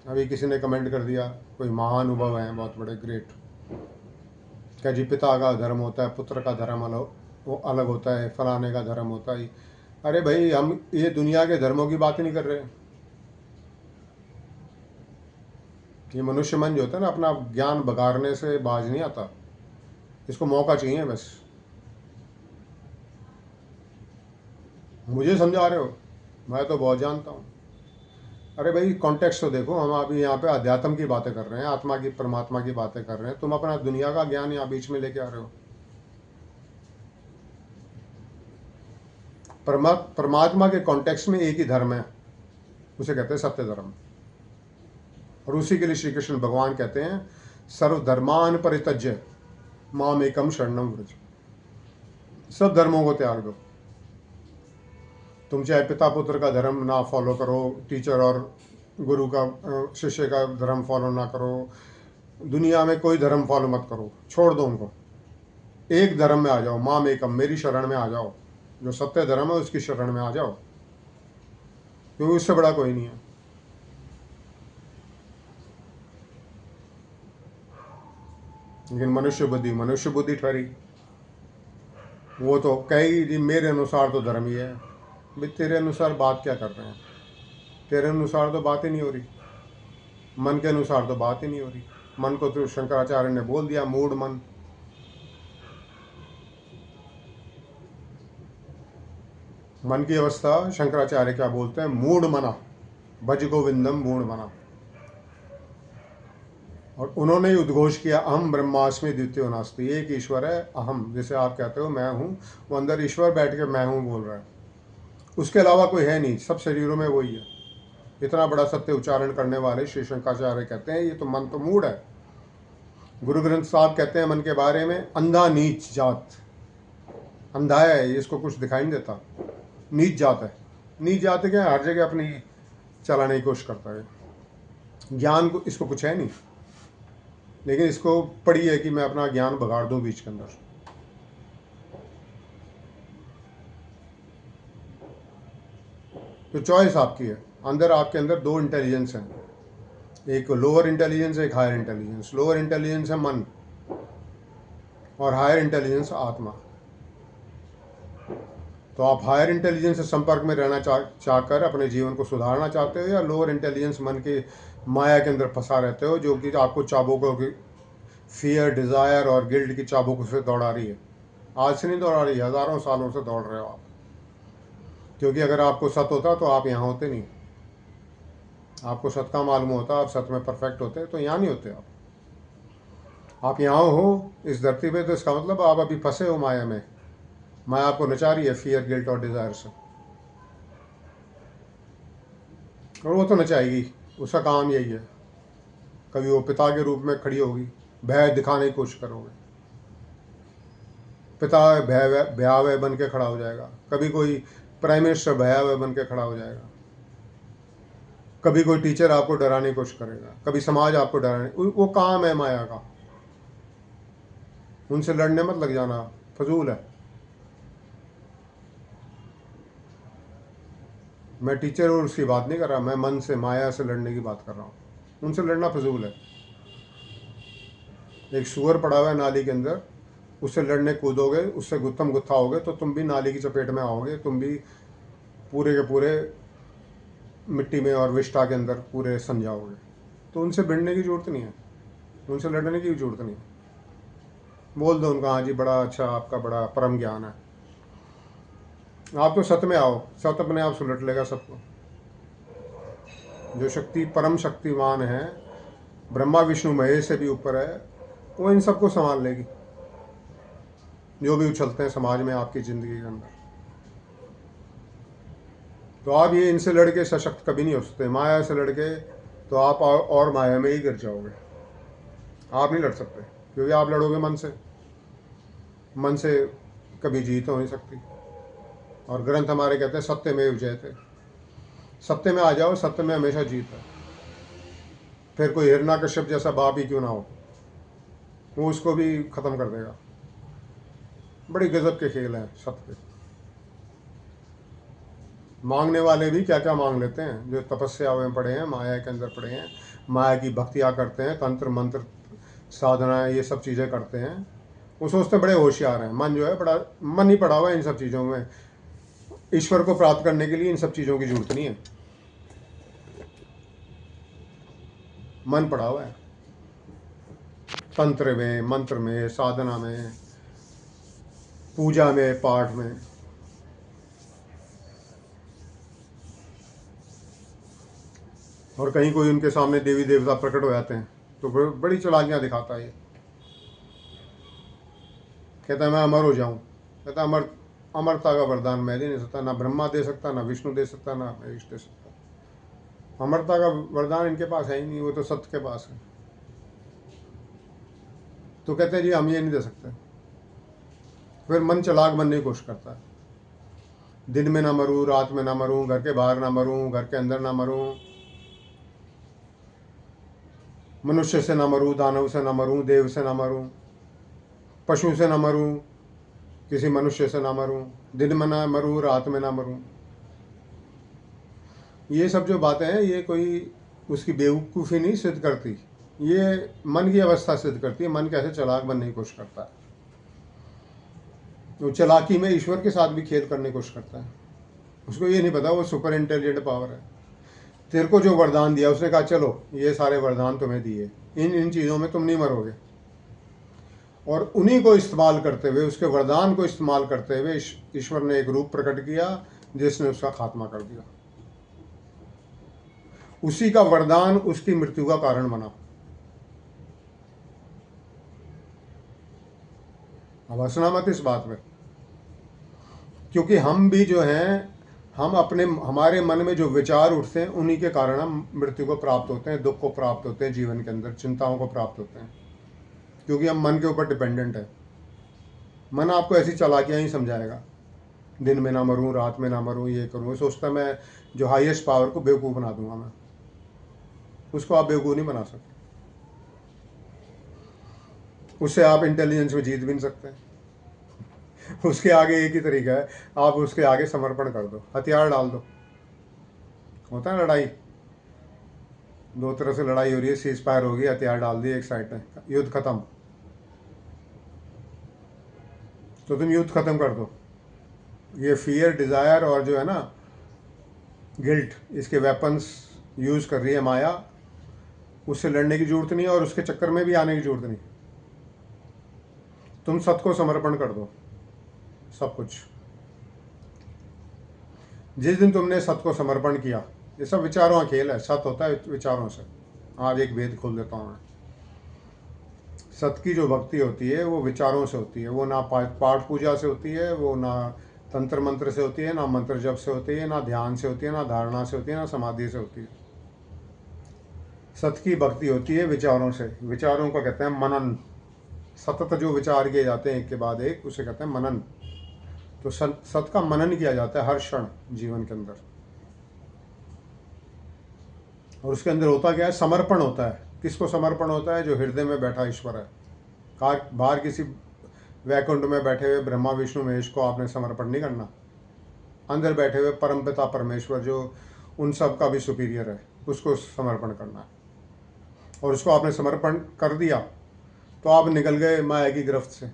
Speaker 1: अभी किसी ने कमेंट कर दिया, कोई महानुभव है बहुत बड़े ग्रेट, क्या जी पिता का धर्म होता है, पुत्र का धर्म अलग, वो अलग होता है, फलाने का धर्म होता है। अरे भाई, हम ये दुनिया के धर्मों की बात ही नहीं कर रहे। ये मनुष्य मन जो होता है ना, अपना ज्ञान बगाड़ने से बाज नहीं आता। इसको मौका चाहिए बस। मुझे समझा रहे हो, मैं तो बहुत जानता हूँ। अरे भाई कॉन्टेक्स्ट तो देखो। हम अभी यहाँ पे अध्यात्म की बातें कर रहे हैं, आत्मा की, परमात्मा की बातें कर रहे हैं। तुम अपना दुनिया का ज्ञान यहाँ बीच में लेके आ रहे हो। परमात्मा के कॉन्टेक्स्ट में एक ही धर्म है, उसे कहते हैं सत्य धर्म। और उसी के लिए श्री कृष्ण भगवान कहते हैं सर्वधर्मान परित्यज्य माम एकम शरणम व्रज। सब धर्मों को त्याग दो। तुम चाहे पिता पुत्र का धर्म ना फॉलो करो, टीचर और गुरु का, शिष्य का धर्म फॉलो ना करो, दुनिया में कोई धर्म फॉलो मत करो, छोड़ दो उनको। एक धर्म में आ जाओ, माम एकम, मेरी शरण में आ जाओ। जो सत्य धर्म है उसकी शरण में आ जाओ, क्योंकि उससे बड़ा कोई नहीं है। लेकिन मनुष्य बुद्धि ठहरी। वो तो कहेगी जी मेरे अनुसार तो धर्म ही है। भाई तेरे अनुसार बात क्या कर रहे हैं? तेरे अनुसार तो बात ही नहीं हो रही। मन के अनुसार तो बात ही नहीं हो रही। मन को तो शंकराचार्य ने बोल दिया मूढ़ मन। मन की अवस्था शंकराचार्य क्या बोलते हैं? मूढ़ मना, भज गोविंदम मूढ़ मना। और उन्होंने ही उद्घोष किया अहम ब्रह्मास्मि द्वितीयो नास्ति। एक ईश्वर है अहम, जैसे आप कहते हो मैं हूँ, वो अंदर ईश्वर बैठ के मैं हूँ बोल रहा है। उसके अलावा कोई है नहीं, सब शरीरों में वही है। इतना बड़ा सत्य उच्चारण करने वाले श्री शंकराचार्य कहते हैं ये तो मन तो मूढ़ है। गुरु ग्रंथ साहब कहते हैं मन के बारे में अंधा नीच जात। अंधा है, इसको कुछ दिखाई नहीं देता, नीच जात है। नीच जात है क्या? हर जगह अपनी चलाने की कोशिश करता है। ज्ञान को इसको कुछ है नहीं, लेकिन इसको पड़ी है कि मैं अपना ज्ञान बगाड़ दूं बीच के अंदर। तो चॉइस आपकी है, अंदर आपके अंदर दो इंटेलिजेंस हैं, एक लोअर इंटेलिजेंस, एक हायर इंटेलिजेंस। लोअर इंटेलिजेंस है मन और हायर इंटेलिजेंस आत्मा। तो आप हायर इंटेलिजेंस से संपर्क में रहना चाहकर अपने जीवन को सुधारना चाहते हो, या लोअर इंटेलिजेंस मन के माया के अंदर फंसा रहते हो, जो कि आपको चाबुकों की फियर, डिज़ायर और गिल्ट की चाबुकों से दौड़ा रही है। आज से नहीं दौड़ा रही, हज़ारों सालों से दौड़ रहे हो आप। क्योंकि अगर आपको सत होता तो आप यहाँ होते नहीं। आपको सत का मालूम होता, आप सत में परफेक्ट होते तो यहाँ नहीं होते आप यहाँ हो इस धरती पे, तो इसका मतलब आप अभी फंसे हो माया में। माया आपको नचा रही है फियर, गिल्ट और डिज़ायर से, और वो तो नचाएगी, उसका काम यही है। कभी वो पिता के रूप में खड़ी होगी, भय दिखाने की कोशिश करोगे, पिता भयावह बन के खड़ा हो जाएगा। कभी कोई प्राइम मिनिस्टर भयावह बन के खड़ा हो जाएगा। कभी कोई टीचर आपको डराने की कोशिश करेगा, कभी समाज आपको डराने, वो काम है माया का। उनसे लड़ने मत लग जाना, फजूल है। मैं टीचर और उसकी बात नहीं कर रहा, मैं मन से, माया से लड़ने की बात कर रहा हूँ। उनसे लड़ना फजूल है। एक सुअर पड़ा हुआ है नाली के अंदर, उससे लड़ने कूदोगे, उससे गुत्थम गुत्था होगे तो तुम भी नाली की चपेट में आओगे, तुम भी पूरे के पूरे मिट्टी में और विष्ठा के अंदर पूरे सन जाओगे। तो उनसे भिड़ने की जरूरत नहीं है, उनसे लड़ने की जरूरत नहीं है। बोल दो उनका, हाँ जी बड़ा अच्छा, आपका बड़ा परम ज्ञान है। आप तो सत में आओ, सत अपने आप सुलट लेगा सबको। जो शक्ति परम शक्तिमान है, ब्रह्मा विष्णु महेश से भी ऊपर है, वो इन सबको संभाल लेगी, जो भी उछलते हैं समाज में आपकी ज़िंदगी के अंदर। तो आप ये इनसे लड़के सशक्त कभी नहीं हो सकते। माया से लड़के तो आप और माया में ही गिर जाओगे। आप नहीं लड़ सकते, क्योंकि आप लड़ोगे मन से। मन से कभी जीत हो नहीं सकती। और ग्रंथ हमारे कहते हैं सत्य में जयते। सत्य में आ जाओ, सत्य में हमेशा जीत है। फिर कोई हिरण्यकश्यप जैसा बाप ही क्यों ना हो, वो उसको भी ख़त्म कर देगा। बड़ी गजब के खेल हैं सत्य के। मांगने वाले भी क्या क्या मांग लेते हैं, जो तपस्या में पड़े हैं, माया के अंदर पड़े हैं, माया की भक्तियाँ करते हैं, तंत्र मंत्र साधना ये सब चीज़ें करते हैं, वो सोचते हैं बड़े होशियार हैं। मन जो है बड़ा, मन ही पड़ा हुआ है इन सब चीज़ों में। ईश्वर को प्राप्त करने के लिए इन सब चीज़ों की जरूरत नहीं है, मन पड़ा हुआ है तंत्र में, मंत्र में, साधना में, पूजा में, पाठ में। और कहीं कोई उनके सामने देवी देवता प्रकट हो जाते हैं तो बड़ी चालाकियाँ दिखाता है ये। कहता है मैं अमर हो जाऊं। कहता है अमरता का वरदान मैं दे नहीं सकता, ना ब्रह्मा दे सकता, ना विष्णु दे सकता, ना महेश दे सकता। अमरता का वरदान इनके पास है ही नहीं, वो तो सत्य के पास है। तो कहते हैं जी हम ये नहीं दे सकते। फिर मन चालाक बनने की कोशिश करता है, दिन में ना मरूं, रात में ना मरूं, घर के बाहर ना मरूं, घर के अंदर ना मरूं, मनुष्य से ना मरूं, दानव से ना मरूं, देव से ना मरूं, पशु से ना मरूं, किसी मनुष्य से ना मरूं, दिन में ना मरूं, रात में ना मरूं। ये सब जो बातें हैं ये कोई उसकी बेवकूफ़ी नहीं सिद्ध करती, ये मन की अवस्था सिद्ध करती है। मन कैसे चालाक बनने की कोशिश करता है, वो चालाकी में ईश्वर के साथ भी खेल करने की कोशिश करता है। उसको ये नहीं पता वो सुपर इंटेलिजेंट पावर है। तेरे को जो वरदान दिया उसने कहा चलो ये सारे वरदान तुम्हें दिए, इन इन चीज़ों में तुम नहीं मरोगे। और उन्हीं को इस्तेमाल करते हुए, उसके वरदान को इस्तेमाल करते हुए ईश्वर ने एक रूप प्रकट किया जिसने उसका खात्मा कर दिया। उसी का वरदान उसकी मृत्यु का कारण बना। अब हंसना मत इस बात में, क्योंकि हम भी जो हैं, हम अपने, हमारे मन में जो विचार उठते हैं उन्हीं के कारण हम मृत्यु को प्राप्त होते हैं, दुख को प्राप्त होते हैं, जीवन के अंदर चिंताओं को प्राप्त होते हैं, क्योंकि हम मन के ऊपर डिपेंडेंट है। मन आपको ऐसी चालाकियाँ ही समझाएगा, दिन में ना मरूं, रात में ना मरूं, ये करूँ। सोचता मैं जो हाईएस्ट पावर को बेवकूफ़ बना दूंगा मैं, उसको आप बेवकूफ़ नहीं बना सकते। उससे आप इंटेलिजेंस में जीत भी नहीं सकते। उसके आगे एक ही तरीका है, आप उसके आगे समर्पण कर दो, हथियार डाल दो, होता है लड़ाई, दो तरह से लड़ाई हो रही है, सीज फायर हो गई, हथियार डाल दिए एक साइड में, युद्ध खत्म। तो तुम युद्ध खत्म कर दो। ये फियर, डिज़ायर और जो है ना गिल्ट, इसके वेपन्स यूज़ कर रही है माया। उससे लड़ने की जरूरत नहीं और उसके चक्कर में भी आने की जरूरत नहीं। तुम सत को समर्पण कर दो, सब कुछ। जिस दिन तुमने सत को समर्पण किया, ये सब विचारों का खेल है, सत होता है विचारों से। आज एक वेद खोल देता हूँ मैं। सत की जो भक्ति होती है वो विचारों से होती है, वो ना पाठ पूजा से होती है, वो ना तंत्र मंत्र से होती है, ना मंत्र जप से होती है, ना ध्यान से होती है, ना धारणा से होती है, ना समाधि से होती है। सत की भक्ति होती है विचारों से। विचारों को कहते हैं मनन। सतत जो विचार किए जाते हैं एक के बाद एक, उसे कहते हैं मनन। तो सत का मनन किया जाता है हर क्षण जीवन के अंदर। और उसके अंदर होता क्या है? समर्पण होता है। किसको समर्पण होता है? जो हृदय में बैठा ईश्वर है। बाहर किसी वैकुंठ में बैठे हुए ब्रह्मा विष्णु महेश को आपने समर्पण नहीं करना। अंदर बैठे हुए परमपिता परमेश्वर जो उन सब का भी सुपीरियर है, उसको समर्पण करना है। और उसको आपने समर्पण कर दिया तो आप निकल गए माया की गिरफ्त से।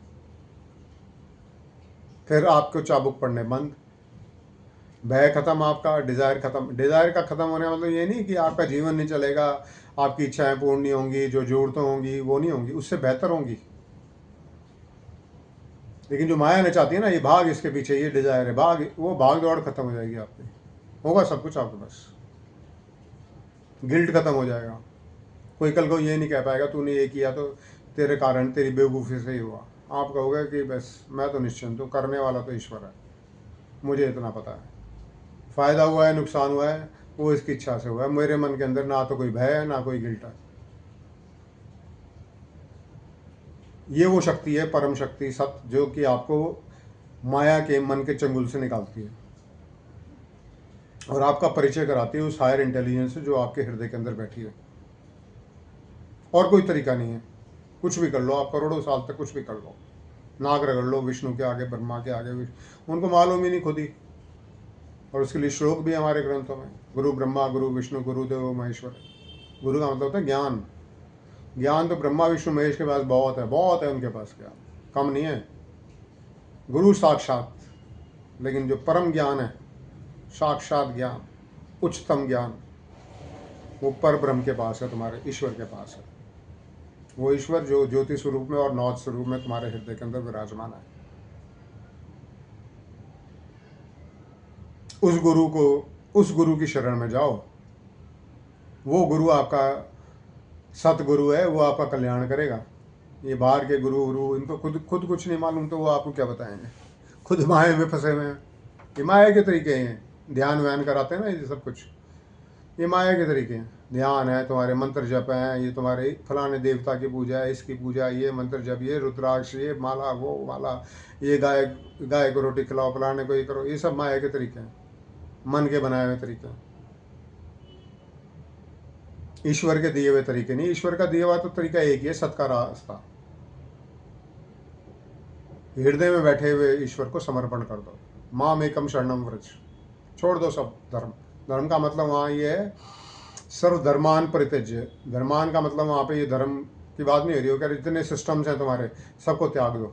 Speaker 1: फिर आपको चाबुक पड़ने बंद, भय खत्म, आपका डिज़ायर खत्म। डिज़ायर का खत्म होने का मतलब ये नहीं कि आपका जीवन नहीं चलेगा, आपकी इच्छाएं पूर्ण नहीं होंगी, जो जरूरतें होंगी वो नहीं होंगी, उससे बेहतर होंगी। लेकिन जो माया ने चाहती है ना, ये भाग इसके पीछे, ये डिज़ायर है, भाग, वो भाग दौड़ खत्म हो जाएगी आपकी। होगा सब कुछ आपके पास, गिल्ट खत्म हो जाएगा। कोई कल को ये नहीं कह पाएगा तूने ये किया तो तेरे कारण, तेरी बेवकूफ़ी से ही हुआ। आप कहोगे कि बस मैं तो निश्चिंत हूँ, करने वाला तो ईश्वर है, मुझे इतना पता है, फ़ायदा हुआ है नुकसान हुआ है वो इसकी इच्छा से हुआ है। मेरे मन के अंदर ना तो कोई भय है ना कोई गिल्ट है। ये वो शक्ति है, परम शक्ति सत्य, जो कि आपको माया के मन के चंगुल से निकालती है और आपका परिचय कराती है उस हायर इंटेलिजेंस से जो आपके हृदय के अंदर बैठी है। और कोई तरीका नहीं है। कुछ भी कर लो आप, करोड़ों साल तक कुछ भी कर लो, नाक रगड़ लो विष्णु के आगे, ब्रह्मा के आगे, उनको मालूम ही नहीं खुद ही। और उसके लिए श्लोक भी हमारे ग्रंथों में, गुरु ब्रह्मा गुरु विष्णु गुरुदेव महेश्वर। गुरु का मतलब होता है ज्ञान। ज्ञान तो ब्रह्मा विष्णु महेश के पास बहुत है, बहुत है उनके पास, ज्ञान कम नहीं है। गुरु साक्षात, लेकिन जो परम ज्ञान है, साक्षात ज्ञान, उच्चतम ज्ञान, वो पर ब्रह्म के पास है, तुम्हारे ईश्वर के पास है। वो ईश्वर जो ज्योति स्वरूप में और नौज स्वरूप में तुम्हारे हृदय के अंदर विराजमान है। उस गुरु की शरण में जाओ। वो गुरु आपका सतगुरु है, वो आपका कल्याण करेगा। ये बाहर के गुरु इनको खुद कुछ नहीं मालूम, तो वो आपको क्या बताएंगे? खुद माया में फंसे हुए हैं। ये माया के तरीके हैं, ध्यान व्यान कराते हैं ना, ये सब कुछ ये माया के तरीके हैं। ध्यान है, तुम्हारे मंत्र जप हैं, ये तुम्हारे फलाने देवता की पूजा है, इसकी पूजा, ये मंत्र जप, ये रुद्राक्ष, ये माला, वो माला, ये गाय को रोटी खिलाओ, फलाने को ये करो, ये सब माया के तरीके हैं, मन के बनाए हुए तरीके हैं। ईश्वर के दिए हुए तरीके नहीं। ईश्वर का दिया हुआ तो तरीका एक ही है, सत का रास्ता। हृदय में बैठे हुए ईश्वर को समर्पण कर दो। माम एकम शरणम व्रज, छोड़ दो सब धर्म। धर्म का मतलब वहाँ ये है सर्वधर्मान परित्यज्य। धर्मान का मतलब वहाँ पे ये धर्म की बात नहीं हो रही हो, क्या जितने सिस्टम्स हैं तुम्हारे सबको त्याग दो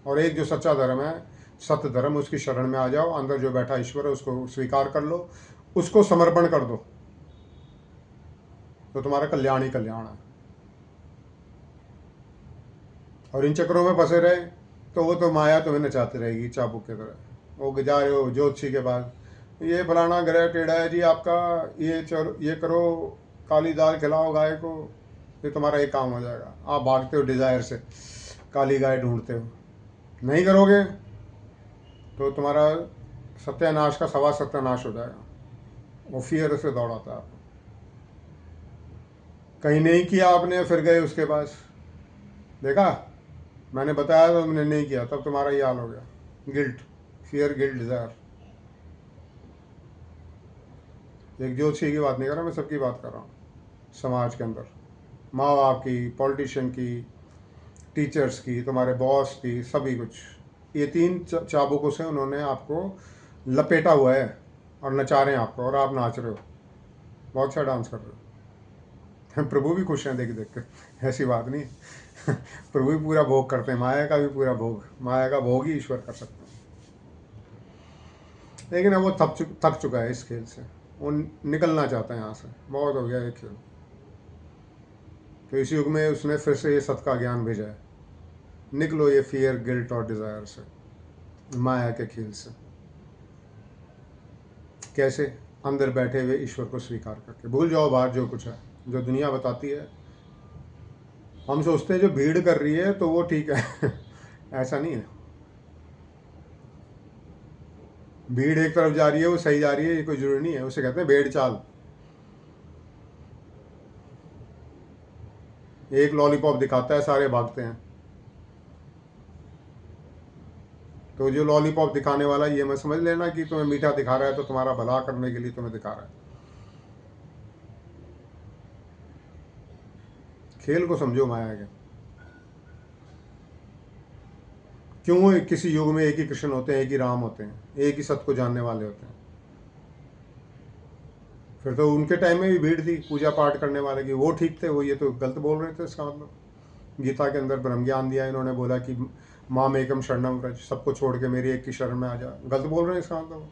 Speaker 1: और एक जो सच्चा धर्म है, सत्य धर्म, उसकी शरण में आ जाओ। अंदर जो बैठा ईश्वर है उसको स्वीकार कर लो, उसको समर्पण कर दो, तो तुम्हारा कल्याण ही कल्याण है। और इन चक्रों में फंसे रहे तो वो तो माया तुम्हें नचाती रहेगी चाबुक की तरह। वो जा रहे हो ज्योतिषी के पास, ये फलाना ग्रह टेढ़ा है जी आपका, ये करो, काली दाल खिलाओ गाय को, ये तुम्हारा एक काम हो जाएगा। आप भागते हो डिज़ायर से, काली गाय ढूंढते हो, नहीं करोगे तो तुम्हारा सत्यानाश का सवा सत्यानाश हो जाएगा। वो फियर से दौड़ाता है आपको। कहीं नहीं किया आपने, फिर गए उसके पास, देखा मैंने बताया तो तुमने नहीं किया, तब तुम्हारा ये हाल हो गया। Guilt, fear, guilt, desire. एक ज्योतिषी की बात नहीं कर रहा मैं, सबकी बात कर रहा हूँ। समाज के अंदर माँ बाप की, पॉलिटिशियन की, टीचर्स की, तुम्हारे बॉस की, सभी कुछ, ये तीन चाबुकों से उन्होंने आपको लपेटा हुआ है। और नचा रहे हैं आपको और आप नाच रहे हो, बहुत अच्छा डांस कर रहे हो। प्रभु भी खुश हैं देख देख के, ऐसी बात नहीं है। प्रभु भी पूरा भोग करते हैं, माया का भी पूरा भोग, माया का भोग ही ईश्वर कर सकते हैं। लेकिन अब वो थक चुका है इस खेल से, वो निकलना चाहता है यहाँ से, बहुत हो गया ये खेल। तो इस युग में उसने फिर से ये सत्य का ज्ञान भेजा है, निकलो ये फियर, गिल्ट और डिज़ायर से, माया के खेल से। कैसे? अंदर बैठे हुए ईश्वर को स्वीकार करके। भूल जाओ बाहर जो कुछ है, जो दुनिया बताती है। हम सोचते हैं जो भीड़ कर रही है तो वो ठीक है। ऐसा नहीं है। भीड़ एक तरफ जा रही है, वो सही जा रही है, ये कोई जरूरी नहीं है। उसे कहते हैं भेड़ चाल। एक लॉलीपॉप दिखाता है, सारे भागते हैं। तो जो लॉलीपॉप दिखाने वाला, ये मत समझ लेना कि तुम्हें मीठा दिखा रहा है तो तुम्हारा भला करने के लिए तुम्हें दिखा रहा है। खेल को समझो माया के। क्यों किसी युग में एक ही कृष्ण होते हैं, एक ही राम होते हैं, एक ही सत्य को जानने वाले होते हैं? फिर तो उनके टाइम में भी भीड़ थी पूजा पाठ करने वाले की, वो ठीक थे, वो ये तो गलत बोल रहे थे। इसका मतलब गीता के अंदर ब्रह्म ज्ञान दिया इन्होंने, बोला कि माम एकम शरणम व्रज, सबको छोड़ के मेरी एक की शरण में आ जा। गलत बोल रहे हैं इसका मतलब।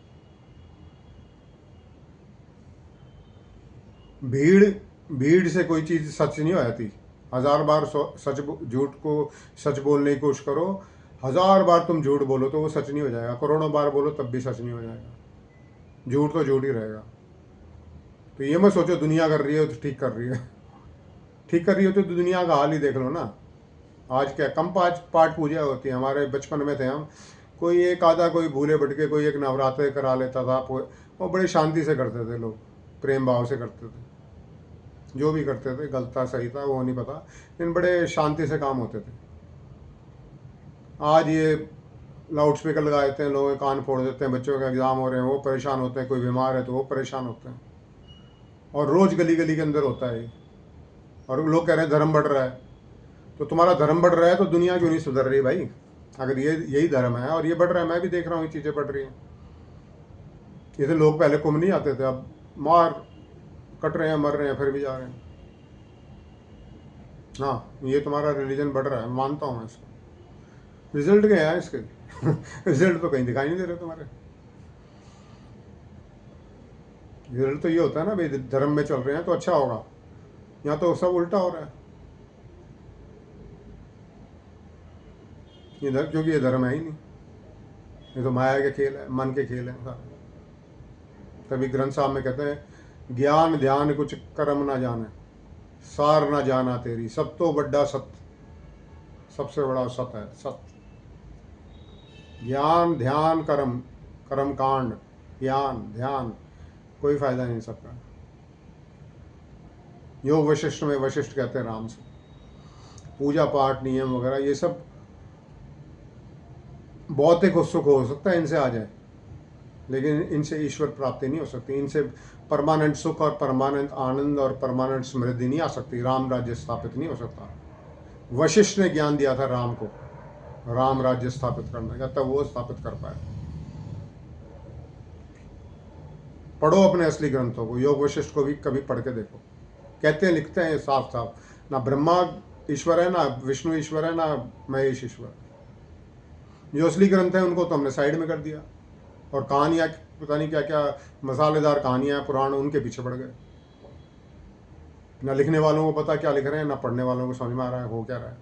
Speaker 1: भीड़ भीड़ से कोई चीज़ सच नहीं हो जाती। 1000 बार सच झूठ को सच बोलने की कोशिश करो, 1000 बार तुम झूठ बोलो तो वो सच नहीं हो जाएगा, करोड़ों बार बोलो तब भी सच नहीं हो जाएगा। झूठ तो झूठ ही रहेगा। तो ये मत सोचो दुनिया कर रही है तो ठीक कर रही है। ठीक कर रही हो तो दुनिया का हाल ही देख लो ना। आज क्या कम पाठ पूजा होती है। हमारे बचपन में थे हम, कोई एक आधा, कोई भूले भटके, कोई एक नवरात्रे करा लेता था, वो बड़ी शांति से करते थे लोग, प्रेम भाव से करते थे। जो भी करते थे, गलत था सही था वो नहीं पता, लेकिन बड़े शांति से काम होते थे। आज ये लाउड स्पीकर लगा देते हैं, लोग कान फोड़ देते हैं, बच्चों के एग्ज़ाम हो रहे हैं वो परेशान होते हैं, कोई बीमार है तो वो परेशान होते हैं, और रोज़ गली गली के अंदर होता है। और लोग कह रहे हैं धर्म बढ़ रहा है। तो तुम्हारा धर्म बढ़ रहा है तो दुनिया क्यों नहीं सुधर रही भाई? अगर ये यही धर्म है और ये बढ़ रहा है, मैं भी देख रहा हूँ ये चीज़ें बढ़ रही हैं। ये तो लोग पहले कुंभ नहीं आते थे, अब मार कट रहे हैं, मर रहे हैं, फिर भी जा रहे हैं। हाँ, ये तुम्हारा रिलीजन बढ़ रहा है, मानता हूँ मैं इसको। रिजल्ट क्या है इसके? रिजल्ट तो कहीं दिखाई नहीं दे रहे तुम्हारे। रिजल्ट तो ये होता है ना भाई, धर्म में चल रहे हैं तो अच्छा होगा। यहाँ तो सब उल्टा हो रहा है। ये क्योंकि ये धर्म है ही नहीं, ये तो माया के खेल है, मन के खेल है सारे। तभी ग्रंथ साहब में कहते हैं, ज्ञान ध्यान कुछ कर्म ना जाने, सार ना जाना तेरी, सब तो बड़ा सत्य, सबसे बड़ा सत्य है सत्य। ज्ञान ध्यान कर्म, कर्म कांड, ज्ञान ध्यान, कोई फायदा नहीं सबका। योग वशिष्ठ में वशिष्ठ कहते हैं राम से, पूजा पाठ नियम वगैरह ये सब भौतिक सुख हो सकता है इनसे आ जाए, लेकिन इनसे ईश्वर प्राप्ति नहीं हो सकती। इनसे परमानेंट सुख और परमानेंट आनंद और परमानेंट समृद्धि नहीं आ सकती। राम राज्य स्थापित नहीं हो सकता। वशिष्ठ ने ज्ञान दिया था राम को, राम राज्य स्थापित करने का, तब वो स्थापित कर पाए। पढ़ो अपने असली ग्रंथों को, योग वशिष्ठ को भी कभी पढ़ के देखो। कहते हैं, लिखते हैं साफ साफ, ना ब्रह्मा ईश्वर है, ना विष्णु ईश्वर है, ना महेश ईश्वर। जो असली ग्रंथ है उनको तो हमने साइड में कर दिया, और कहानियाँ पता नहीं क्या क्या मसालेदार कहानियाँ पुराण, उनके पीछे पड़ गए। ना लिखने वालों को पता क्या लिख रहे हैं, ना पढ़ने वालों को समझ में आ रहा है हो क्या रहा है।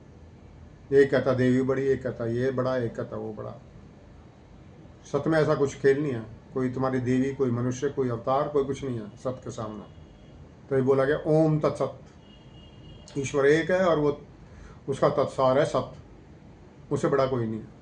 Speaker 1: एक कहता देवी बड़ी, एक कहता ये बड़ा, एक कहता वो बड़ा। सत्य में ऐसा कुछ खेल नहीं है। कोई तुम्हारी देवी, कोई मनुष्य, कोई अवतार, कोई कुछ नहीं है सत्य के सामने। तो ये बोला गया ओम तत्सत, ईश्वर एक है और वो उसका तत्सार है सत्य, उससे बड़ा कोई नहीं है।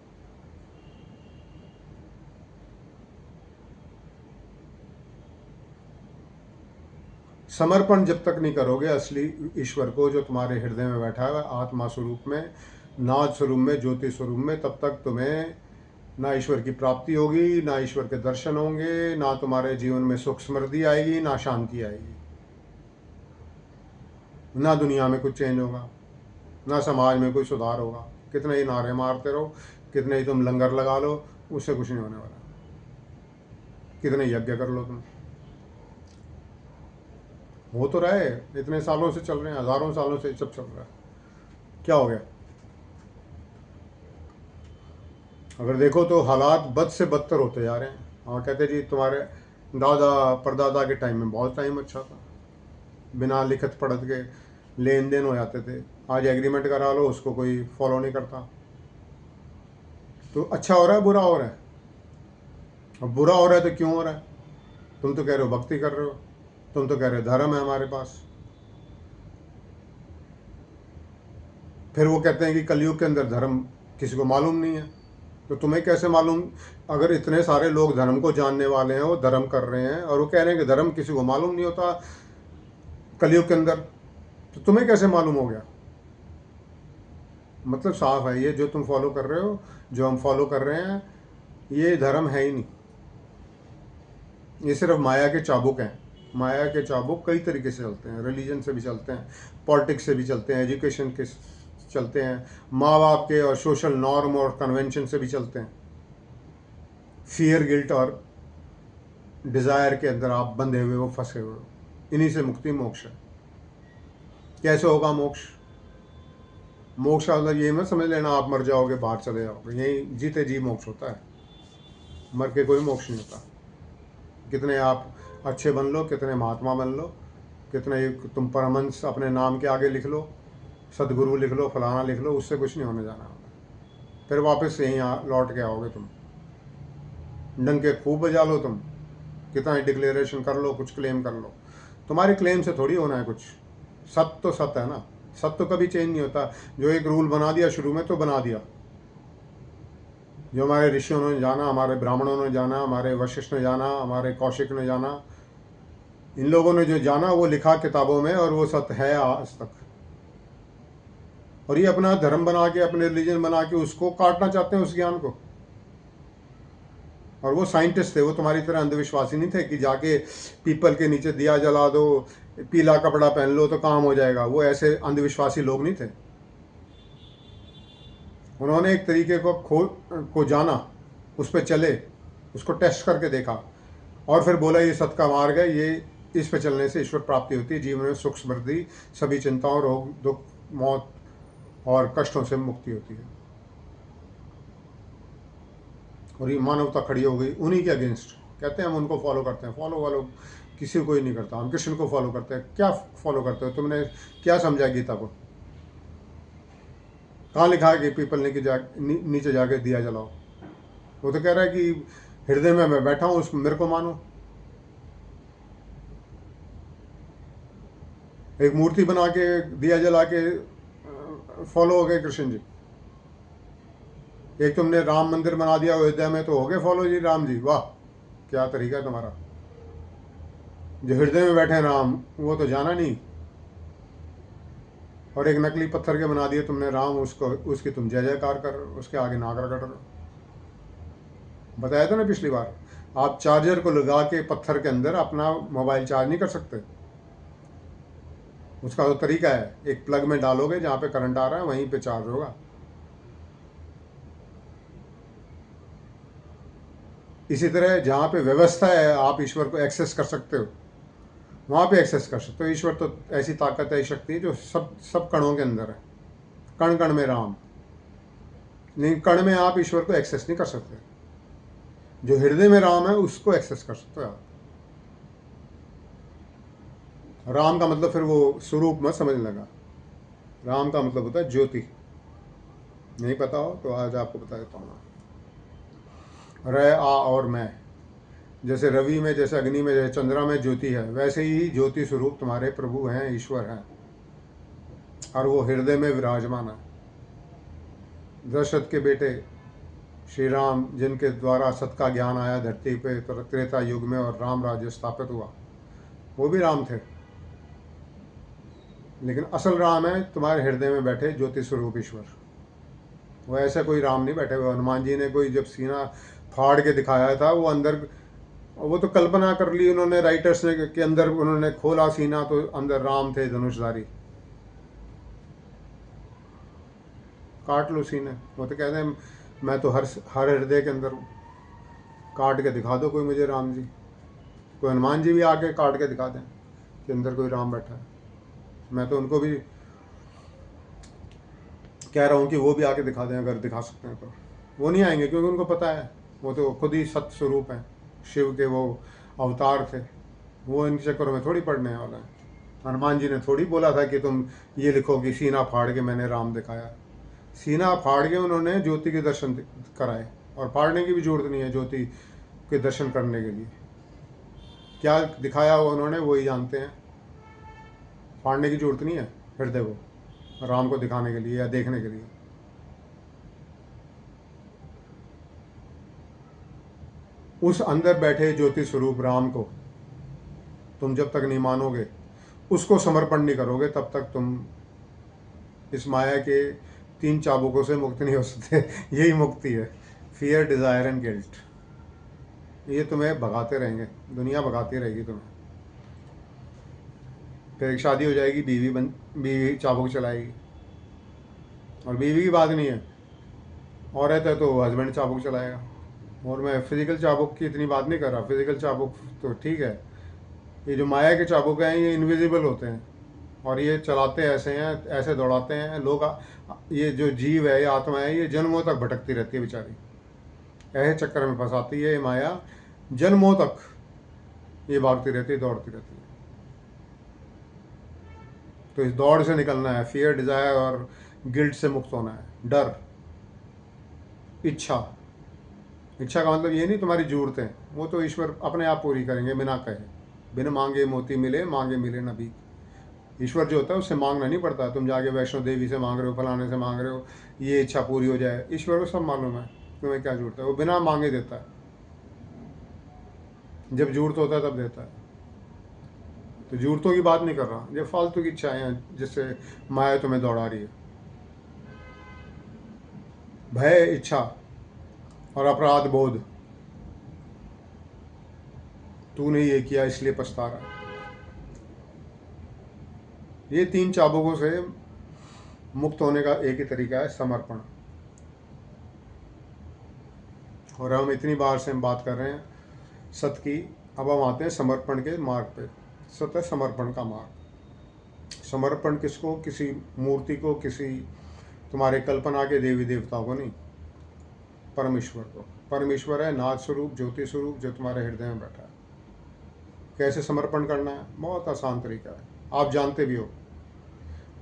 Speaker 1: समर्पण जब तक नहीं करोगे असली ईश्वर को, जो तुम्हारे हृदय में बैठा है आत्मा स्वरूप में, नाद स्वरूप में, ज्योति स्वरूप में, तब तक तुम्हें ना ईश्वर की प्राप्ति होगी, ना ईश्वर के दर्शन होंगे, ना तुम्हारे जीवन में सुख समृद्धि आएगी, ना शांति आएगी, ना दुनिया में कुछ चेंज होगा, ना समाज में कोई सुधार होगा। कितने ही नारे मारते रहो, कितने ही तुम लंगर लगा लो, उससे कुछ नहीं होने वाला। कितने यज्ञ कर लो तुम, हो तो रहे, इतने सालों से चल रहे हैं, हजारों सालों से सब चल रहा है, क्या हो गया? अगर देखो तो हालात बद से बदतर होते जा रहे हैं। और कहते जी तुम्हारे दादा परदादा के टाइम में बहुत टाइम अच्छा था, बिना लिखत पढ़त के लेन देन हो जाते थे। आज एग्रीमेंट करा लो, उसको कोई फॉलो नहीं करता। तो अच्छा हो रहा है बुरा हो रहा है? अब बुरा हो रहा है तो क्यों हो रहा है? तुम तो कह रहे हो भक्ति कर रहे हो, तुम तो कह रहे हो धर्म है हमारे पास। फिर वो कहते हैं कि कलयुग के अंदर धर्म किसी को मालूम नहीं है। तो तुम्हें कैसे मालूम? अगर इतने सारे लोग धर्म को जानने वाले हैं, वो धर्म कर रहे हैं, और वो कह रहे हैं कि धर्म किसी को मालूम नहीं होता कलयुग के अंदर, तो तुम्हें कैसे मालूम हो गया? मतलब साफ है, ये जो तुम फॉलो कर रहे हो, जो हम फॉलो कर रहे हैं, ये धर्म है ही नहीं। ये सिर्फ माया के चाबुक हैं। माया के चाबुक कई तरीके से चलते हैं, रिलीजन से भी चलते हैं, पॉलिटिक्स से भी चलते हैं, एजुकेशन के चलते हैं, माँ बाप के और सोशल नॉर्म और कन्वेंशन से भी चलते हैं। फियर गिल्ट और डिज़ायर के अंदर आप बंधे हुए हो, फंसे हुए हो। इन्हीं से मुक्ति मोक्ष है। कैसे होगा मोक्ष? मोक्ष का मतलब ये मत समझ लेना आप मर जाओगे बाहर चले जाओगे, यही जीते जी मोक्ष होता है, मर के कोई मोक्ष नहीं होता। कितने आप अच्छे बन लो, कितने महात्मा बन लो, कितने तुम परमहंस अपने नाम के आगे लिख लो, सदगुरु लिख लो, फलाना लिख लो, उससे कुछ नहीं होने जाना। फिर वापस यहीं लौट के आओगे तुम। डंके खूब बजा लो तुम, कितना डिक्लेरेशन कर लो, कुछ क्लेम कर लो, तुम्हारे क्लेम से थोड़ी होना है कुछ। सत्य तो सत्य है ना, सत्य तो कभी चेंज नहीं होता। जो एक रूल बना दिया शुरू में तो बना दिया, जो हमारे ऋषियों ने जाना, हमारे ब्राह्मणों ने जाना, हमारे वशिष्ठ ने जाना, हमारे कौशिक ने जाना, इन लोगों ने जो जाना वो लिखा किताबों में, और वो सत्य है आज तक। और ये अपना धर्म बना के, अपने रिलीजन बना के उसको काटना चाहते हैं, उस ज्ञान को। और वो साइंटिस्ट थे, वो तुम्हारी तरह अंधविश्वासी नहीं थे कि जाके पीपल के नीचे दिया जला दो, पीला कपड़ा पहन लो तो काम हो जाएगा। वो ऐसे अंधविश्वासी लोग नहीं थे। उन्होंने एक तरीके को जाना, उस पर चले, उसको टेस्ट करके देखा, और फिर बोला ये सत्य का मार्ग है, ये इस पे चलने से ईश्वर प्राप्ति होती है, जीवन में सुख समृद्धि, सभी चिंताओं, रोग दुख मौत और कष्टों से मुक्ति होती है। और ये मानवता खड़ी हो गई उन्हीं के अगेंस्ट। कहते हैं हम उनको फॉलो करते हैं, फॉलो वालो किसी को ही नहीं करता। हम कृष्ण को फॉलो करते हैं। क्या फॉलो करते हो? तुमने क्या समझा गीता को? कहाँ लिखा है कि पीपल नीचे जाके दिया जलाओ? वो तो कह रहा है कि हृदय में मैं बैठा हूँ, उस मेरे को मानो। एक मूर्ति बना के दिया जला के फॉलो हो गए कृष्ण जी। एक तुमने राम मंदिर बना दिया अयोध्या में, तो हो गए फॉलो जी राम जी। वाह, क्या तरीका है तुम्हारा। जो हृदय में बैठे राम, वो तो जाना नहीं। और एक नकली पत्थर के बना दिए तुमने राम, उसको उसकी तुम जय जयकार कर, उसके आगे नाक रगड़ रहे हो। बताया था ना पिछली बार, आप चार्जर को लगा के पत्थर के अंदर अपना मोबाइल चार्ज नहीं कर सकते। उसका तो तरीका है, एक प्लग में डालोगे, जहाँ पे करंट आ रहा है वहीं पे चार्ज होगा। इसी तरह जहाँ पे व्यवस्था है, आप ईश्वर को एक्सेस कर सकते हो, वहाँ पे एक्सेस कर सकते हो। ईश्वर तो ऐसी ताकत है, शक्ति है जो सब सब कणों के अंदर है, कण कण में राम। लेकिन कण में आप ईश्वर को एक्सेस नहीं कर सकते। जो हृदय में राम है उसको एक्सेस कर सकते हो आप। राम का मतलब फिर वो स्वरूप मत समझ लगा। राम का मतलब होता है ज्योति। नहीं पता हो तो आज आपको बता देता हूँ ना। र आ और मैं, जैसे रवि में, जैसे अग्नि में, जैसे चंद्रमा में ज्योति है, वैसे ही ज्योति स्वरूप तुम्हारे प्रभु हैं, ईश्वर हैं, और वो हृदय में विराजमान है। दशरथ के बेटे श्री राम, जिनके द्वारा सत्य का ज्ञान आया धरती पे त्रेता युग में और राम राज्य स्थापित हुआ, वो भी राम थे। लेकिन असल राम है तुम्हारे हृदय में बैठे ज्योति स्वरूप ईश्वर। वो ऐसा कोई राम नहीं बैठे हुए। हनुमान जी ने कोई जब सीना फाड़ के दिखाया था, वो अंदर, वो तो कल्पना कर ली उन्होंने, राइटर्स ने, के अंदर उन्होंने खोला सीना तो अंदर राम थे धनुषधारी। काट लो सीने। वो तो कहते हैं मैं तो हर हृदय के अंदर हूँ। काट के दिखा दो कोई मुझे राम जी, कोई हनुमान जी भी आके काट के दिखा दें कि अंदर कोई राम बैठा है। मैं तो उनको भी कह रहा हूँ कि वो भी आके दिखा दें, अगर दिखा सकते हैं तो। वो नहीं आएंगे क्योंकि उनको पता है वो तो खुद ही सत्य स्वरूप हैं, शिव के वो अवतार थे। वो इन चक्करों में थोड़ी पड़ने वाला है। हनुमान जी ने थोड़ी बोला था कि तुम ये लिखो कि सीना फाड़ के मैंने राम दिखाया। सीना फाड़ के उन्होंने ज्योति के दर्शन कराए, और फाड़ने की भी जरूरत नहीं है ज्योति के दर्शन करने के लिए। क्या दिखाया हुआ उन्होंने वही जानते हैं, फाड़ने की जरूरत नहीं है हृदय को राम को दिखाने के लिए या देखने के लिए। उस अंदर बैठे ज्योति स्वरूप राम को तुम जब तक नहीं मानोगे, उसको समर्पण नहीं करोगे, तब तक तुम इस माया के 3 चाबुकों से मुक्त नहीं हो सकते। यही मुक्ति है, फियर, डिजायर एंड गिल्ट। ये तुम्हें भगाते रहेंगे, दुनिया भगाती रहेगी तुम्हें। फिर एक शादी हो जाएगी, बीवी चाबुक चलाएगी। और बीवी की बात नहीं है, औरत है तो हस्बैंड चाबुक चलाएगा। और मैं फिजिकल चाबुक की इतनी बात नहीं कर रहा, फिजिकल चाबुक तो ठीक है। ये जो माया के चाबुक हैं ये इनविजिबल होते हैं, और ये चलाते ऐसे हैं, ऐसे दौड़ाते हैं लोग। ये जो जीव है, ये आत्मा है, ये जन्मों तक भटकती रहती है बेचारी, ऐसे चक्कर में फंसाती है ये माया। जन्मों तक ये भागती रहती है, दौड़ती रहती है। तो इस दौड़ से निकलना है, फियर, डिजायर और गिल्ट से मुक्त होना है। डर, इच्छा। इच्छा का मतलब ये नहीं तुम्हारी जरूरतें, वो तो ईश्वर अपने आप पूरी करेंगे बिना कहे। बिन मांगे मोती मिले, मांगे मिले न भीख। ईश्वर जो होता है उससे मांगना नहीं पड़ता। तुम जाके वैष्णो देवी से मांग रहे हो, फलाने से मांग रहे हो ये इच्छा पूरी हो जाए, ईश्वर को सब मालूम है तुम्हें क्या जरूरत है। वो बिना मांगे देता है, जब जरूरत होता है तब देता है। तो जरूरतों की बात नहीं कर रहा, ये फालतू की इच्छाएं हैं जिससे माया तुम्हें दौड़ा रही है। भय, इच्छा और अपराध बोध, तूने ये किया इसलिए पछता रहा है। ये 3 चाबुकों से मुक्त होने का एक ही तरीका है, समर्पण। और हम इतनी बार से हम बात कर रहे हैं सत्य की, अब हम आते हैं समर्पण के मार्ग पे। सत्य समर्पण का मार्ग। समर्पण किसको? किसी मूर्ति को, किसी तुम्हारे कल्पना के देवी देवताओं को नहीं, परमेश्वर को। परमेश्वर है नाथ स्वरूप, ज्योति स्वरूप, जो तुम्हारे हृदय में बैठा है। कैसे समर्पण करना है? बहुत आसान तरीका है, आप जानते भी हो।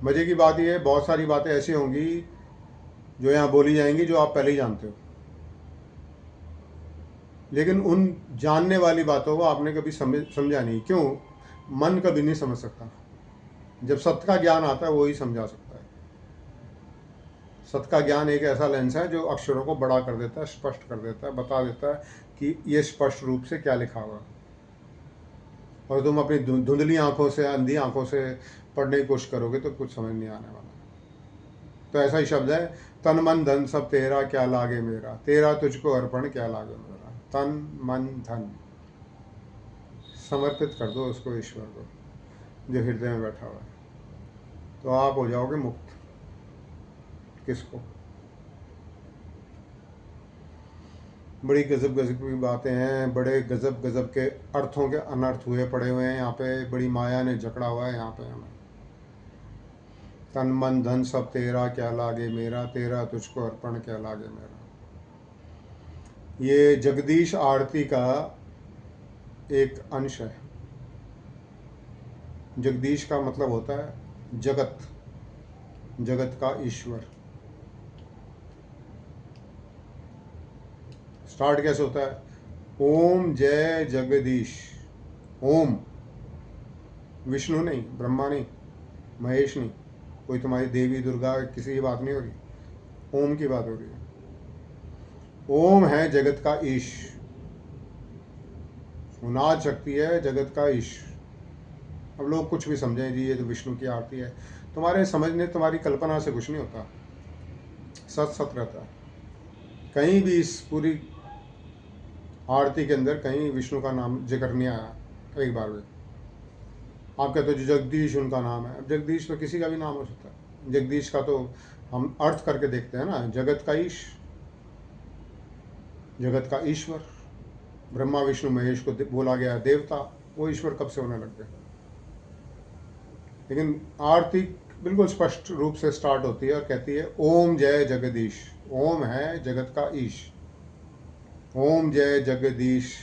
Speaker 1: मजे की बात यह है, बहुत सारी बातें ऐसी होंगी जो यहाँ बोली जाएंगी जो आप पहले ही जानते हो, लेकिन उन जानने वाली बातों को आपने कभी समझा नहीं। क्यों? मन कभी नहीं समझ सकता। जब सत्य का ज्ञान आता है वही समझा सकता है। सत्य का ज्ञान एक ऐसा लेंस है जो अक्षरों को बड़ा कर देता है, स्पष्ट कर देता है, बता देता है कि ये स्पष्ट रूप से क्या लिखा हुआ। और तुम अपनी धुंधली आंखों से, अंधी आंखों से पढ़ने की कोशिश करोगे तो कुछ समझ नहीं आने वाला। तो ऐसा ही शब्द है, तन मन धन सब तेरा, क्या लागे मेरा, तेरा तुझको अर्पण, क्या लागे मेरा। तन मन धन समर्पित कर दो उसको, ईश्वर को जो हृदय में बैठा हुआ है, तो आप हो जाओगे मुक्त। किसको? बड़ी गजब गजब की बातें हैं, बड़े गजब गजब के अर्थों के अनर्थ हुए पड़े हुए हैं यहाँ पे। बड़ी माया ने जकड़ा हुआ है यहाँ पे हमें। तन मन धन सब तेरा, क्या लागे मेरा, तेरा तुझको अर्पण, क्या लागे मेरा। ये जगदीश आरती का एक अंश है। जगदीश का मतलब होता है जगत, जगत का ईश्वर। स्टार्ट कैसे होता है? ओम जय जगदीश। ओम, विष्णु नहीं, ब्रह्मा नहीं, महेश नहीं, कोई तुम्हारी देवी दुर्गा किसी की बात नहीं हो रही, ओम की बात हो रही है। ओम है जगत का ईश, उनाद शक्ति है जगत का ईश। अब लोग कुछ भी समझें जी ये तो विष्णु की आरती है, तुम्हारे समझने, तुम्हारी कल्पना से कुछ नहीं होता। सत सत रहता है। कहीं भी इस पूरी आरती के अंदर कहीं विष्णु का नाम जिक्र नहीं आया एक बार भी। आप कहते हो जो जगदीश उनका नाम है, अब जगदीश तो किसी का भी नाम हो सकता है। जगदीश का तो हम अर्थ करके देखते हैं ना, जगत का ईश, जगत का ईश्वर। ब्रह्मा विष्णु महेश को बोला गया देवता, वो ईश्वर कब से होने लग गए। लेकिन आरती बिल्कुल स्पष्ट रूप से स्टार्ट होती है और कहती है ओम जय जगदीश। ओम है जगत का ईश, ओम जय जगदीश।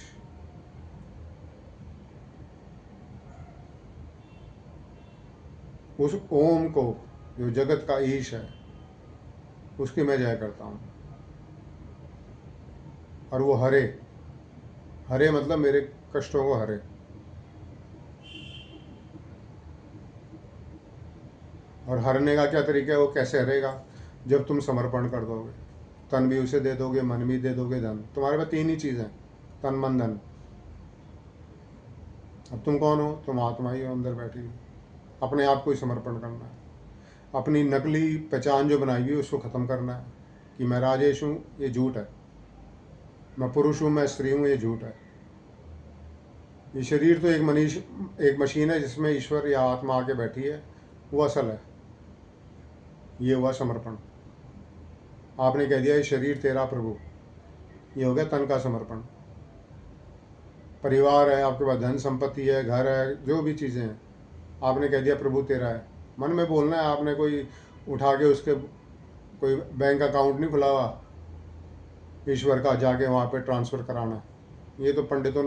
Speaker 1: उस ओम को, जो जगत का ईश है, उसकी मैं जय करता हूँ। और वो हरे, हरे मतलब मेरे कष्टों को हरे। और हरने का क्या तरीका है, वो कैसे हरेगा, जब तुम समर्पण कर दोगे, तन भी उसे दे दोगे, मन भी दे दोगे, धन। तुम्हारे पास तीन ही चीज़ें, तन मन धन। अब तुम कौन हो, तुम आत्मा ही हो अंदर बैठी हुई। अपने आप को ही समर्पण करना है। अपनी नकली पहचान जो बनाई हुई उसको ख़त्म करना है कि मैं राजेश हूँ, ये झूठ है। मैं पुरुष हूँ, मैं स्त्री हूँ, ये झूठ है। ये शरीर तो एक मशीन है जिसमें ईश्वर या आत्मा आके बैठी है, वो असल है। ये हुआ समर्पण। आपने कह दिया ये शरीर तेरा प्रभु, ये हो गया तन का समर्पण। परिवार है, आपके पास धन संपत्ति है, घर है, जो भी चीज़ें हैं, आपने कह दिया प्रभु तेरा है। मन में बोलना है, आपने कोई उठा के उसके कोई बैंक अकाउंट नहीं खुला हुआ ईश्वर का, जाके वहाँ पे ट्रांसफ़र कराना। ये तो पंडितों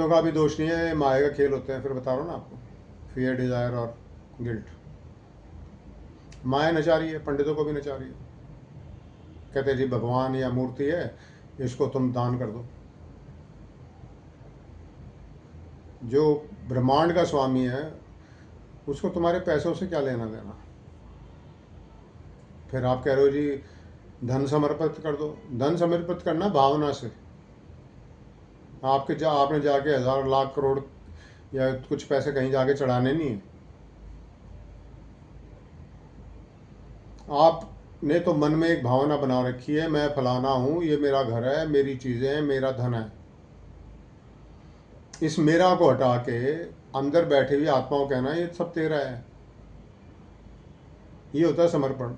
Speaker 1: का भी दोष नहीं है, माया का खेल होते हैं। फिर बता रहा हूँ ना आपको, फियर, डिज़ायर और गिल्ट। माया नचा रही है, पंडितों को भी नचा रही है। कहते जी भगवान या मूर्ति है, इसको तुम दान कर दो। जो ब्रह्मांड का स्वामी है उसको तुम्हारे पैसों से क्या लेना देना। फिर आप कह रहे हो जी धन समर्पित कर दो। धन समर्पित करना भावना से। आपने जाके हज़ार लाख करोड़ या कुछ पैसे कहीं जाके चढ़ाने नहीं है। आपने तो मन में एक भावना बना रखी है, मैं फलाना हूँ, ये मेरा घर है, मेरी चीज़ें हैं, मेरा धन है। इस मेरा को हटा के अंदर बैठे हुई आत्मा को कहना ये सब तेरा है। ये होता है समर्पण।